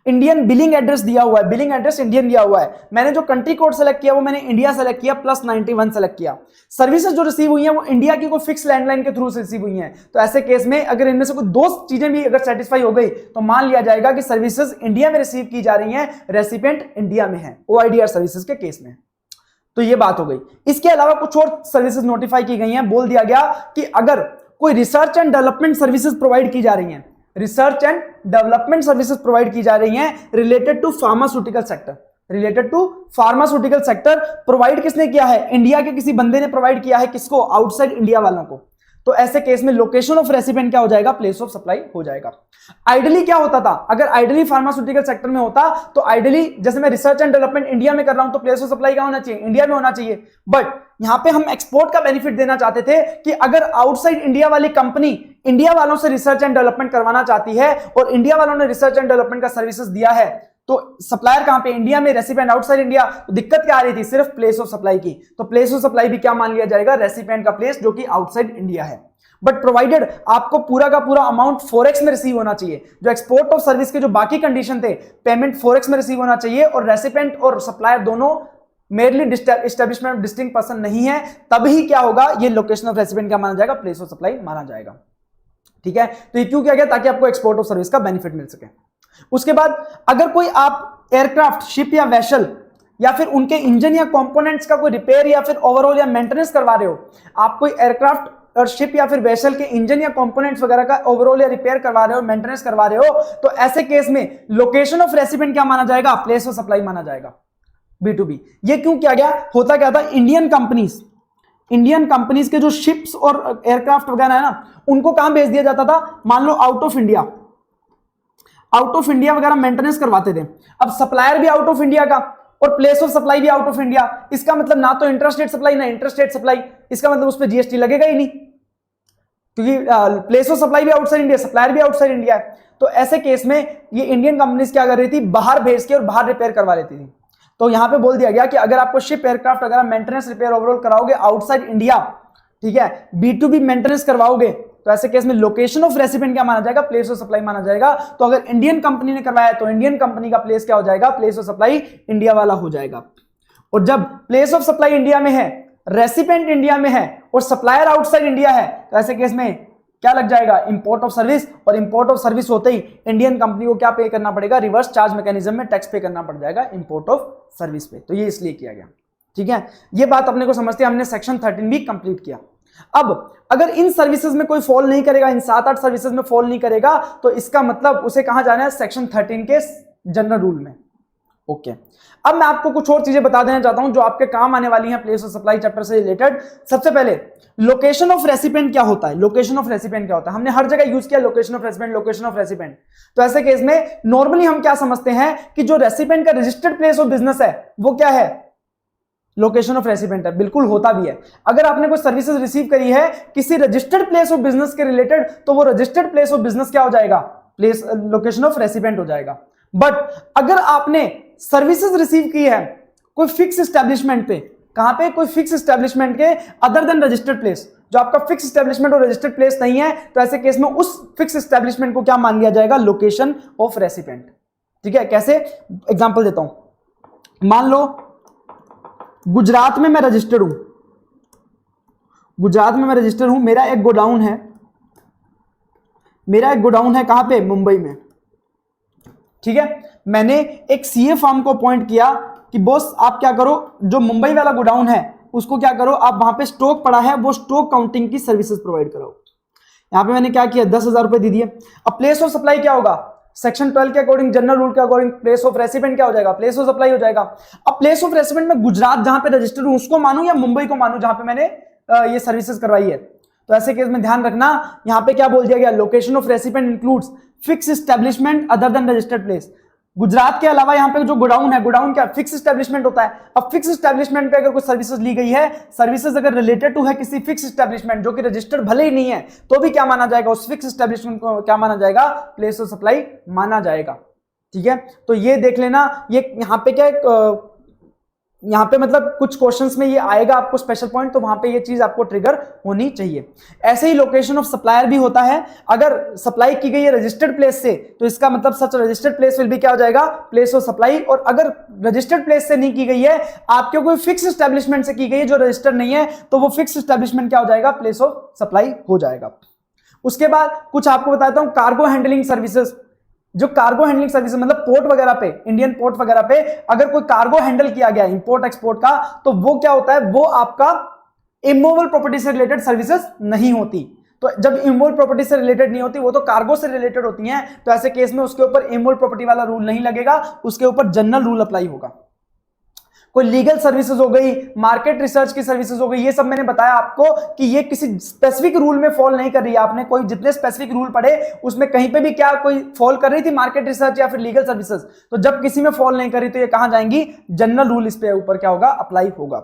इंडियन बिलिंग एड्रेस दिया हुआ है, बिलिंग एड्रेस इंडियन दिया हुआ है, मैंने जो कंट्री कोड सेलेक्ट किया वो मैंने इंडिया सेलेक्ट किया, +91 सेलेक्ट किया, सर्विसेज जो रिसीव हुई हैं वो इंडिया की कोई फिक्स लैंडलाइन के थ्रू से रिसीव हुई हैं, तो ऐसे केस में अगर इनमें से कोई 2 चीजें भी अगर सेटिस्फाई हो गई तो मान लिया जाएगा कि सर्विसेज इंडिया में रिसीव की जा रही हैं, रेसिपिएंट इंडिया में है, OIDR सर्विसेज के केस में। तो ये बात हो गई। इसके अलावा कुछ और सर्विसेज नोटिफाई की गई हैं, बोल दिया गया कि अगर कोई research and development services provide की जा रही हैं, research and development services provide की जा रही हैं related to pharmaceutical sector, related to pharmaceutical sector, provide किसने किया है, इंडिया के किसी बंदे ने प्रोवाइड किया है, किसको, आउटसाइड इंडिया वालों को, तो ऐसे केस में लोकेशन ऑफ रेसिपिएंट क्या हो जाएगा, प्लेस ऑफ सप्लाई हो जाएगा। आइडियली क्या होता था, अगर आइडियली फार्मास्यूटिकल सेक्टर में होता तो आइडियली जैसे मैं रिसर्च एंड डेवलपमेंट इंडिया में कर रहा हूं तो प्लेस ऑफ सप्लाई क्या होना चाहिए, इंडिया में होना चाहिए, बट यहां पे हम एक्सपोर्ट का बेनिफिट देना चाहते थे कि अगर आउटसाइड इंडिया वाली कंपनी इंडिया वालों से रिसर्च एंड डेवलपमेंट करवाना चाहती है और इंडिया वालों ने रिसर्च एंड डेवलपमेंट का सर्विसेज दिया है, तो सप्लायर कहां पे, इंडिया में, रेसिपिएंट आउटसाइड इंडिया, तो दिक्कत क्या आ रही थी, सिर्फ प्लेस ऑफ सप्लाई की, तो प्लेस ऑफ सप्लाई भी क्या मान लिया जाएगा, रेसिपिएंट का प्लेस जो कि आउटसाइड इंडिया है। बट प्रोवाइडेड आपको पूरा का पूरा अमाउंट फॉरेक्स में रिसीव होना चाहिए, जो एक्सपोर्ट ऑफ सर्विस के जो बाकी कंडीशन थे, पेमेंट फॉरेक्स में रिसीव होना चाहिए, और रेसिपिएंट और सप्लायर दोनों merely establishment of distinct person नहीं है, तभी क्या होगा, ये लोकेशन ऑफ रेसिपिएंट क्या माना जाएगा, प्लेस ऑफ सप्लाई माना जाएगा। ठीक है, तो ये क्यों किया गया, ताकि आपको एक्सपोर्ट ऑफ सर्विस का बेनिफिट मिल सके। उसके बाद अगर कोई आप एयरक्राफ्ट, शिप या वेसल या फिर उनके इंजन या कंपोनेंट्स का कोई रिपेयर या फिर ओवरऑल या मेंटेनेंस करवा रहे हो, आप कोई एयरक्राफ्ट और शिप या फिर वेसल के इंजन या कंपोनेंट्स वगैरह का ओवरऑल या रिपेयर करवा रहे हो, मेंटेनेंस करवा रहे हो, तो ऐसे केस में लोकेशन ऑफ रेसिपिएंट क्या माना जाएगा, प्लेस ऑफ सप्लाई माना जाएगा, B2B। ये क्यों किया गया, होता क्या था, इंडियन कंपनीज इंडियन कंपनीज के जो शिप्स और एयरक्राफ्ट वगैरह है ना, उनको कहां भेज दिया जाता था, मान लो आउट ऑफ इंडिया वगैरह मेंटेनेंस करवाते थे। अब सप्लायर भी आउट ऑफ इंडिया का और प्लेस ऑफ सप्लाई भी आउट ऑफ इंडिया, इसका मतलब ना तो इंटरस्टेट सप्लाई ना इंटरस्टेट सप्लाई, इसका मतलब उस पर जीएसटी लगेगा ही नहीं, क्योंकि प्लेस ऑफ सप्लाई भी आउटसाइड इंडिया, सप्लायर भी आउटसाइड इंडिया है। तो ऐसे केस में ये इंडियन कंपनीज क्या कर रही थी, बाहर भेज के और बाहर रिपेयर करवा लेती थी। तो यहां पे बोल दिया गया कि अगर आपको शिप एयरक्राफ्ट वगैरह मेंटेनेंस रिपेयर ओवरऑल कराओगे आउटसाइड इंडिया, ठीक है, B2B मेंटेनेंस करवाओगे, तो ऐसे केस में लोकेशन ऑफ रेसिपिएंट क्या माना जाएगा, प्लेस ऑफ सप्लाई माना जाएगा। तो अगर इंडियन कंपनी ने करवाया तो इंडियन कंपनी का प्लेस क्या हो जाएगा, प्लेस ऑफ सप्लाई इंडिया वाला हो जाएगा। और जब प्लेस ऑफ सप्लाई इंडिया में है, रेसिपिएंट इंडिया में है और सप्लायर आउटसाइड इंडिया है, तो ऐसे केस में क्या लग जाएगा, इंपोर्ट ऑफ सर्विस। और इंपोर्ट ऑफ सर्विस होते ही इंडियन कंपनी को क्या पे करना पड़ेगा, रिवर्स चार्ज मैकेनिज्म में टैक्स पे करना पड़ जाएगा इंपोर्ट ऑफ सर्विस पे। तो ये इसलिए किया गया, ठीक है। ये बात अपने को समझते हैं, हमने सेक्शन 13 भी कंप्लीट किया। अब अगर इन सर्विसेज में कोई फॉल नहीं करेगा, इन 7-8 सर्विसेज में फॉल नहीं करेगा, तो इसका मतलब उसे कहां जाना है, सेक्शन 13 के जनरल रूल में। ओके, अब मैं आपको कुछ और चीजें बता देना चाहता हूं जो आपके काम आने वाली हैं प्लेस ऑफ सप्लाई चैप्टर से रिलेटेड। सबसे पहले लोकेशन ऑफ रेसिपिएंट क्या होता है, लोकेशन ऑफ रेसिपिएंट क्या होता है, हमने हर जगह यूज किया location of recipient, location of recipient. तो ऐसे केस में नॉर्मली हम क्या समझते हैं कि जो रेसिपिएंट का रजिस्टर्ड प्लेस ऑफ बिजनेस है वो क्या है, लोकेशन ऑफ रेसिपिएंट है। बिल्कुल होता भी है, अगर आपने कोई सर्विसेज रिसीव करी है किसी रजिस्टर्ड प्लेस ऑफ बिजनेस के रिलेटेड, तो वो रजिस्टर्ड प्लेस ऑफ बिजनेस क्या हो जाएगा, प्लेस लोकेशन ऑफ रेसिपिएंट हो जाएगा। बट अगर आपने सर्विसेज रिसीव की है कोई फिक्स एस्टेब्लिशमेंट पे, कहां पे, कोई फिक्स एस्टेब्लिशमेंट के अदर देन रजिस्टर्ड प्लेस, जो आपका फिक्स एस्टेब्लिशमेंट और रजिस्टर्ड प्लेस नहीं है, तो ऐसे केस में उस फिक्स एस्टेब्लिशमेंट को क्या मान लिया जाएगा, लोकेशन ऑफ रेसिपिएंट। ठीक है, कैसे, एग्जांपल देता हूं। मान लो गुजरात में मैं रजिस्टर्ड हूं, गुजरात में मैं रजिस्टर्ड हूं, मेरा एक गोडाउन है, मेरा एक गोडाउन है कहां पे, मुंबई में। ठीक है, मैंने एक सीए फर्म को अपॉइंट किया कि बॉस आप क्या करो, जो मुंबई वाला गोडाउन है उसको क्या करो, आप वहां पे स्टॉक पड़ा है वो स्टॉक काउंटिंग की सर्विसेज प्रोवाइड कराओ। यहां पे मैंने क्या किया, 10,000 रुपए दे दिए। अब प्लेस ऑफ सप्लाई क्या होगा, सेक्शन 12 के अकॉर्डिंग, जनरल रूल के अकॉर्डिंग प्लेस ऑफ रेसिपिएंट क्या हो जाएगा, प्लेस ऑफ सप्लाई हो जाएगा। अब प्लेस ऑफ रेसिपिएंट में गुजरात जहां पे रजिस्टर्ड हूं उसको मानूं या मुंबई को मानूं जहां पे मैंने ये सर्विसेज करवाई है। तो ऐसे केस में ध्यान रखना, यहां पे क्या बोल दिया गया, location of recipient includes fix establishment other than registered place. Gujarat के अलावा यहां पे जो गोडाउन है, गोडाउन क्या फिक्स एस्टेब्लिशमेंट होता है। अब फिक्स एस्टेब्लिशमेंट पे अगर कोई सर्विसेज ली गई है, सर्विसेज अगर रिलेटेड टू है किसी फिक्स एस्टेब्लिशमेंट जो कि रजिस्टर्ड भले ही नहीं है, तो भी क्या माना जाएगा, उस फिक्स एस्टेब्लिशमेंट को क्या माना जाएगा, प्लेस ऑफ सप्लाई माना जाएगा। ठीक है, तो ये देख लेना, ये यहां पे क्या यहां पे मतलब कुछ क्वेश्चंस में ये आएगा आपको स्पेशल पॉइंट, तो वहां पे ये चीज आपको ट्रिगर होनी चाहिए। ऐसे ही लोकेशन ऑफ सप्लायर भी होता है, अगर सप्लाई की गई है रजिस्टर्ड प्लेस से तो इसका मतलब सच रजिस्टर्ड प्लेस विल भी क्या हो जाएगा, प्लेस ऑफ सप्लाई। और अगर रजिस्टर्ड प्लेस से नहीं की गई है, आपके कोई फिक्स एस्टेब्लिशमेंट से की गई है जो रजिस्टर्ड नहीं है, तो वो फिक्स एस्टेब्लिशमेंट क्या हो जाएगा, प्लेस ऑफ सप्लाई हो जाएगा। उसके बाद कुछ आपको बताता हूं, कार्गो हैंडलिंग सर्विसेज। जो कार्गो हैंडलिंग सर्विस मतलब पोर्ट वगैरह पे, इंडियन पोर्ट वगैरह पे अगर कोई कार्गो हैंडल किया गया इंपोर्ट एक्सपोर्ट का, तो वो क्या होता है, वो आपका इमूवेबल प्रॉपर्टी से रिलेटेड सर्विसेज नहीं होती। तो जब इमूवेबल प्रॉपर्टी से रिलेटेड नहीं होती, वो तो कार्गो से रिलेटेड होती हैं, तो ऐसे केस में उसके ऊपर इमूवेबल प्रॉपर्टी वाला रूल नहीं लगेगा, उसके ऊपर जनरल रूल अप्लाई होगा। कोई लीगल सर्विसेज हो गई, मार्केट रिसर्च की सर्विसेज हो गई, ये सब मैंने बताया आपको कि ये किसी स्पेसिफिक रूल में फॉल नहीं कर रही है। आपने कोई जितने स्पेसिफिक रूल पढ़े उसमें कहीं पे भी क्या कोई फॉल कर रही थी, मार्केट रिसर्च या फिर लीगल सर्विसेज, तो जब किसी में फॉल नहीं कर रही तो ये कहां जाएंगी, जनरल रूल इस पे ऊपर क्या होगा, अप्लाई होगा।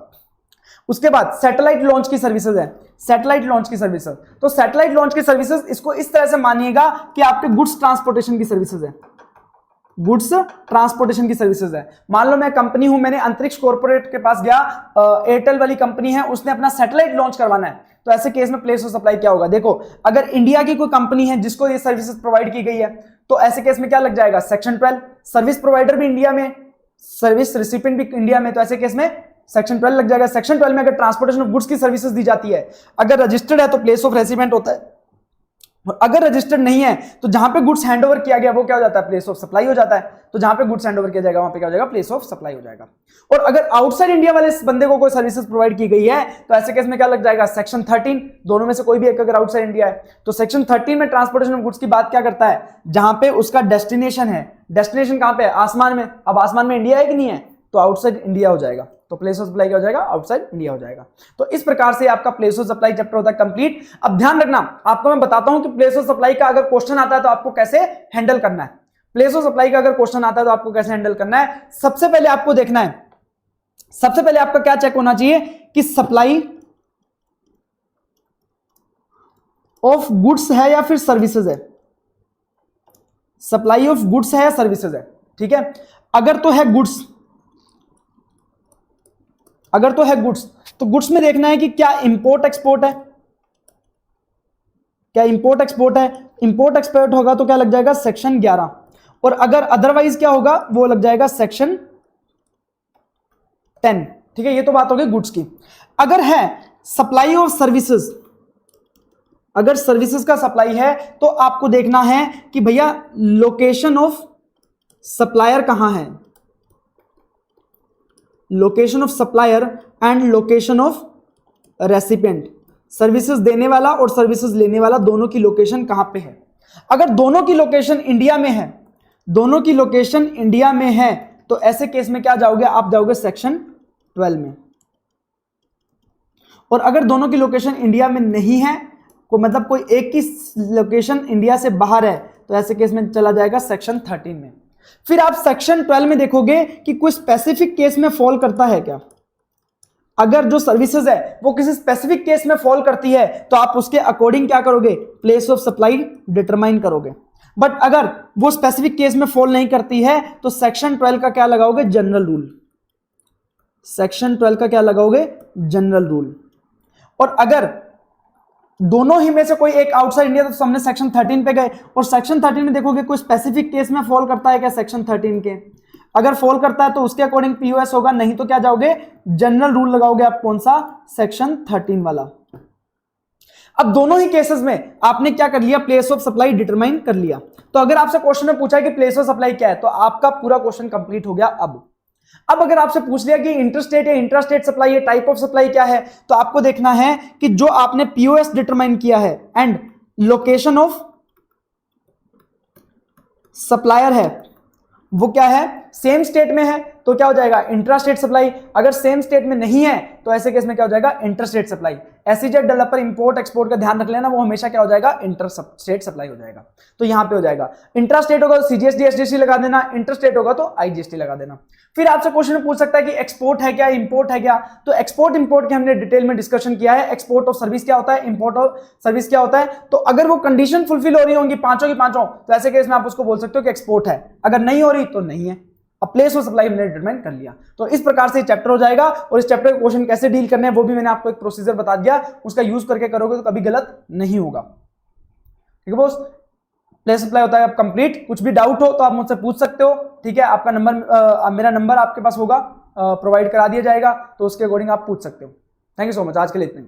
उसके बाद सैटेलाइट लॉन्च की सर्विसेज है, सैटेलाइट लॉन्च की सर्विसेज। तो सैटेलाइट लॉन्च की सर्विसेज इसको इस तरह से मानिएगा कि आपके गुड्स ट्रांसपोर्टेशन की सर्विसेज है, गुड्स ट्रांसपोर्टेशन की सर्विसेज है। मान लो मैं कंपनी हूं, मैंने अंतरिक्ष कॉर्पोरेट के पास गया, एयरटेल वाली कंपनी है, उसने अपना सैटेलाइट लॉन्च करवाना है, तो ऐसे केस में प्लेस ऑफ सप्लाई क्या होगा, देखो अगर इंडिया की कोई कंपनी है जिसको ये सर्विसेज प्रोवाइड की गई है, तो ऐसे केस में क्या लग जाएगा, सेक्शन 12। सर्विस प्रोवाइडर भी इंडिया में, सर्विस रिसिपिएंट भी इंडिया में, तो ऐसे केस में सेक्शन 12 लग जाएगा। सेक्शन 12 में अगर ट्रांसपोर्टेशन ऑफ गुड्स की सर्विसेज दी जाती है, अगर रजिस्टर्ड है तो प्लेस ऑफ रेसिपिएंट होता है, अगर रजिस्टर्ड नहीं है तो जहां पे गुड्स हैंडओवर किया गया वो क्या हो जाता है, प्लेस ऑफ सप्लाई हो जाता है। तो जहां पे गुड्स हैंडओवर किया जाएगा वहां पे क्या हो जाएगा, प्लेस ऑफ सप्लाई हो जाएगा। और अगर आउटसाइड इंडिया वाले बंदे को कोई सर्विसेज प्रोवाइड की गई है, तो ऐसे केस में क्या लग जाएगा, सेक्शन 13। दोनों में से कोई भी एक अगर आउटसाइड इंडिया है, तो सेक्शन 13 में ट्रांसपोर्टेशन ऑफ गुड्स की बात क्या करता है, जहां पे उसका डेस्टिनेशन है, डेस्टिनेशन कहां पे है, आसमान में। अब आसमान में इंडिया है कि नहीं है, तो आउटसाइड इंडिया हो जाएगा। तो प्लेस ऑफ सप्लाई क्या हो जाएगा, आउटसाइड इंडिया हो जाएगा। तो इस प्रकार से आपका प्लेस ऑफ सप्लाई चैप्टर होता है कंप्लीट। अब ध्यान रखना, आपको मैं बताता हूं कि प्लेस ऑफ सप्लाई का अगर क्वेश्चन आता है तो आपको कैसे हैंडल करना है। प्लेस ऑफ सप्लाई का अगर क्वेश्चन आता है तो आपको कैसे हैंडल करना है, सबसे पहले आपको देखना है, सबसे पहले आपका क्या चेक होना चाहिए कि सप्लाई ऑफ गुड्स है या फिर सर्विसेज है, सप्लाई ऑफ गुड्स है या सर्विसेज है, ठीक है। अगर तो है गुड्स, अगर तो है गुड्स, तो गुड्स में देखना है कि क्या इंपोर्ट एक्सपोर्ट है, क्या इंपोर्ट एक्सपोर्ट है। इंपोर्ट एक्सपोर्ट होगा तो क्या लग जाएगा, सेक्शन 11, और अगर अदरवाइज क्या होगा, वो लग जाएगा सेक्शन 10, ठीक है। ये तो बात हो गई गुड्स की। अगर है सप्लाई ऑफ सर्विसेज, अगर सर्विसेज का सप्लाई है तो आपको देखना है कि भैया लोकेशन ऑफ सप्लायर कहां है, location of supplier and location of recipient, services देने वाला और सर्विसेज लेने वाला दोनों की लोकेशन कहां पे है। अगर दोनों की लोकेशन इंडिया में है, दोनों की लोकेशन इंडिया में है, तो ऐसे केस में क्या जाओगे, आप जाओगे सेक्शन 12 में। और अगर दोनों की लोकेशन इंडिया में नहीं है, को मतलब कोई एक की लोकेशन इंडिया से बाहर है, तो ऐसे केस में चला जाएगा सेक्शन 13 में। फिर आप सेक्शन 12 में देखोगे कि कोई स्पेसिफिक केस में फॉल करता है क्या। अगर जो सर्विसेज है वो किसी स्पेसिफिक केस में फॉल करती है तो आप उसके अकॉर्डिंग क्या करोगे, प्लेस ऑफ सप्लाई डिटरमाइन करोगे। बट अगर वो स्पेसिफिक केस में फॉल नहीं करती है तो सेक्शन 12 का क्या लगाओगे, जनरल रूल। सेक्शन 12 का क्या लगाओगे, जनरल रूल। और अगर दोनों ही में से कोई एक आउटसाइड इंडिया, तो हमने सेक्शन 13 पे गए, और सेक्शन 13 में देखोगे कोई स्पेसिफिक केस में फॉल करता है क्या सेक्शन 13 के। अगर फॉल करता है तो उसके अकॉर्डिंग पीओएस होगा, नहीं तो क्या जाओगे, जनरल रूल लगाओगे आप, कौन सा, सेक्शन 13 वाला। अब दोनों ही केसेस में आपने क्या कर लिया, प्लेस ऑफ सप्लाई डिटरमाइन कर लिया। तो अगर आपसे क्वेश्चन में पूछा है कि प्लेस ऑफ सप्लाई क्या है, तो आपका पूरा क्वेश्चन कंप्लीट हो गया। अब अगर आपसे पूछ लिया कि इंटरस्टेट या इंट्रास्टेट सप्लाई है, टाइप ऑफ सप्लाई क्या है, तो आपको देखना है कि जो आपने पीओएस डिटरमाइन किया है एंड लोकेशन ऑफ सप्लायर है वो क्या है, सेम स्टेट में है, तो क्या हो जाएगा, इंट्रास्टेट सप्लाई। अगर सेम स्टेट में नहीं है तो ऐसे केस में क्या हो जाएगा, interstate supply. SEZ developer import export का ध्यान रख लेना, वो हमेशा क्या हो जाएगा, इंटरस्टेट सप्लाई हो जाएगा। तो यहां पे हो जाएगा, इंट्रास्टेट होगा तो सीजीएसटी एसजीएसटी लगा देना, इंटरस्टेट होगा तो आईजीएसटी लगा देना। फिर आपसे क्वेश्चन में पूछ सकता है कि एक्सपोर्ट है क्या, इंपोर्ट है क्या। तो एक्सपोर्ट इंपोर्ट के हमने डिटेल में डिस्कशन किया है। एक्सपोर्ट ऑफ सर्विस क्या होता है, इंपोर्ट ऑफ सर्विस क्या होता है। तो अगर वो कंडीशन फुलफिल हो रही होंगी पांचों की पांचों, तो ऐसे केस में आप उसको बोल सकते हो कि एक्सपोर्ट है। अगर नहीं हो रही तो नहीं है। अब प्लेस ऑफ सप्लाई हमने डिटरमाइन कर लिया। तो इस प्रकार से चैप्टर हो जाएगा, और इस चैप्टर के क्वेश्चन कैसे डील करने हैं वो भी मैंने आपको एक प्रोसीजर बता दिया, उसका यूज करके करोगे तो कभी गलत नहीं होगा। ठीक है बॉस, प्लेस सप्लाई होता है अब कंप्लीट। कुछ भी डाउट हो तो आप मुझसे पूछ सकते हो, ठीक है। आपका नंबर, मेरा नंबर आपके पास होगा, प्रोवाइड करा दिया जाएगा, तो उसके अकॉर्डिंग आप पूछ सकते हो। थैंक यू सो मच, आज के लिए इतना ही।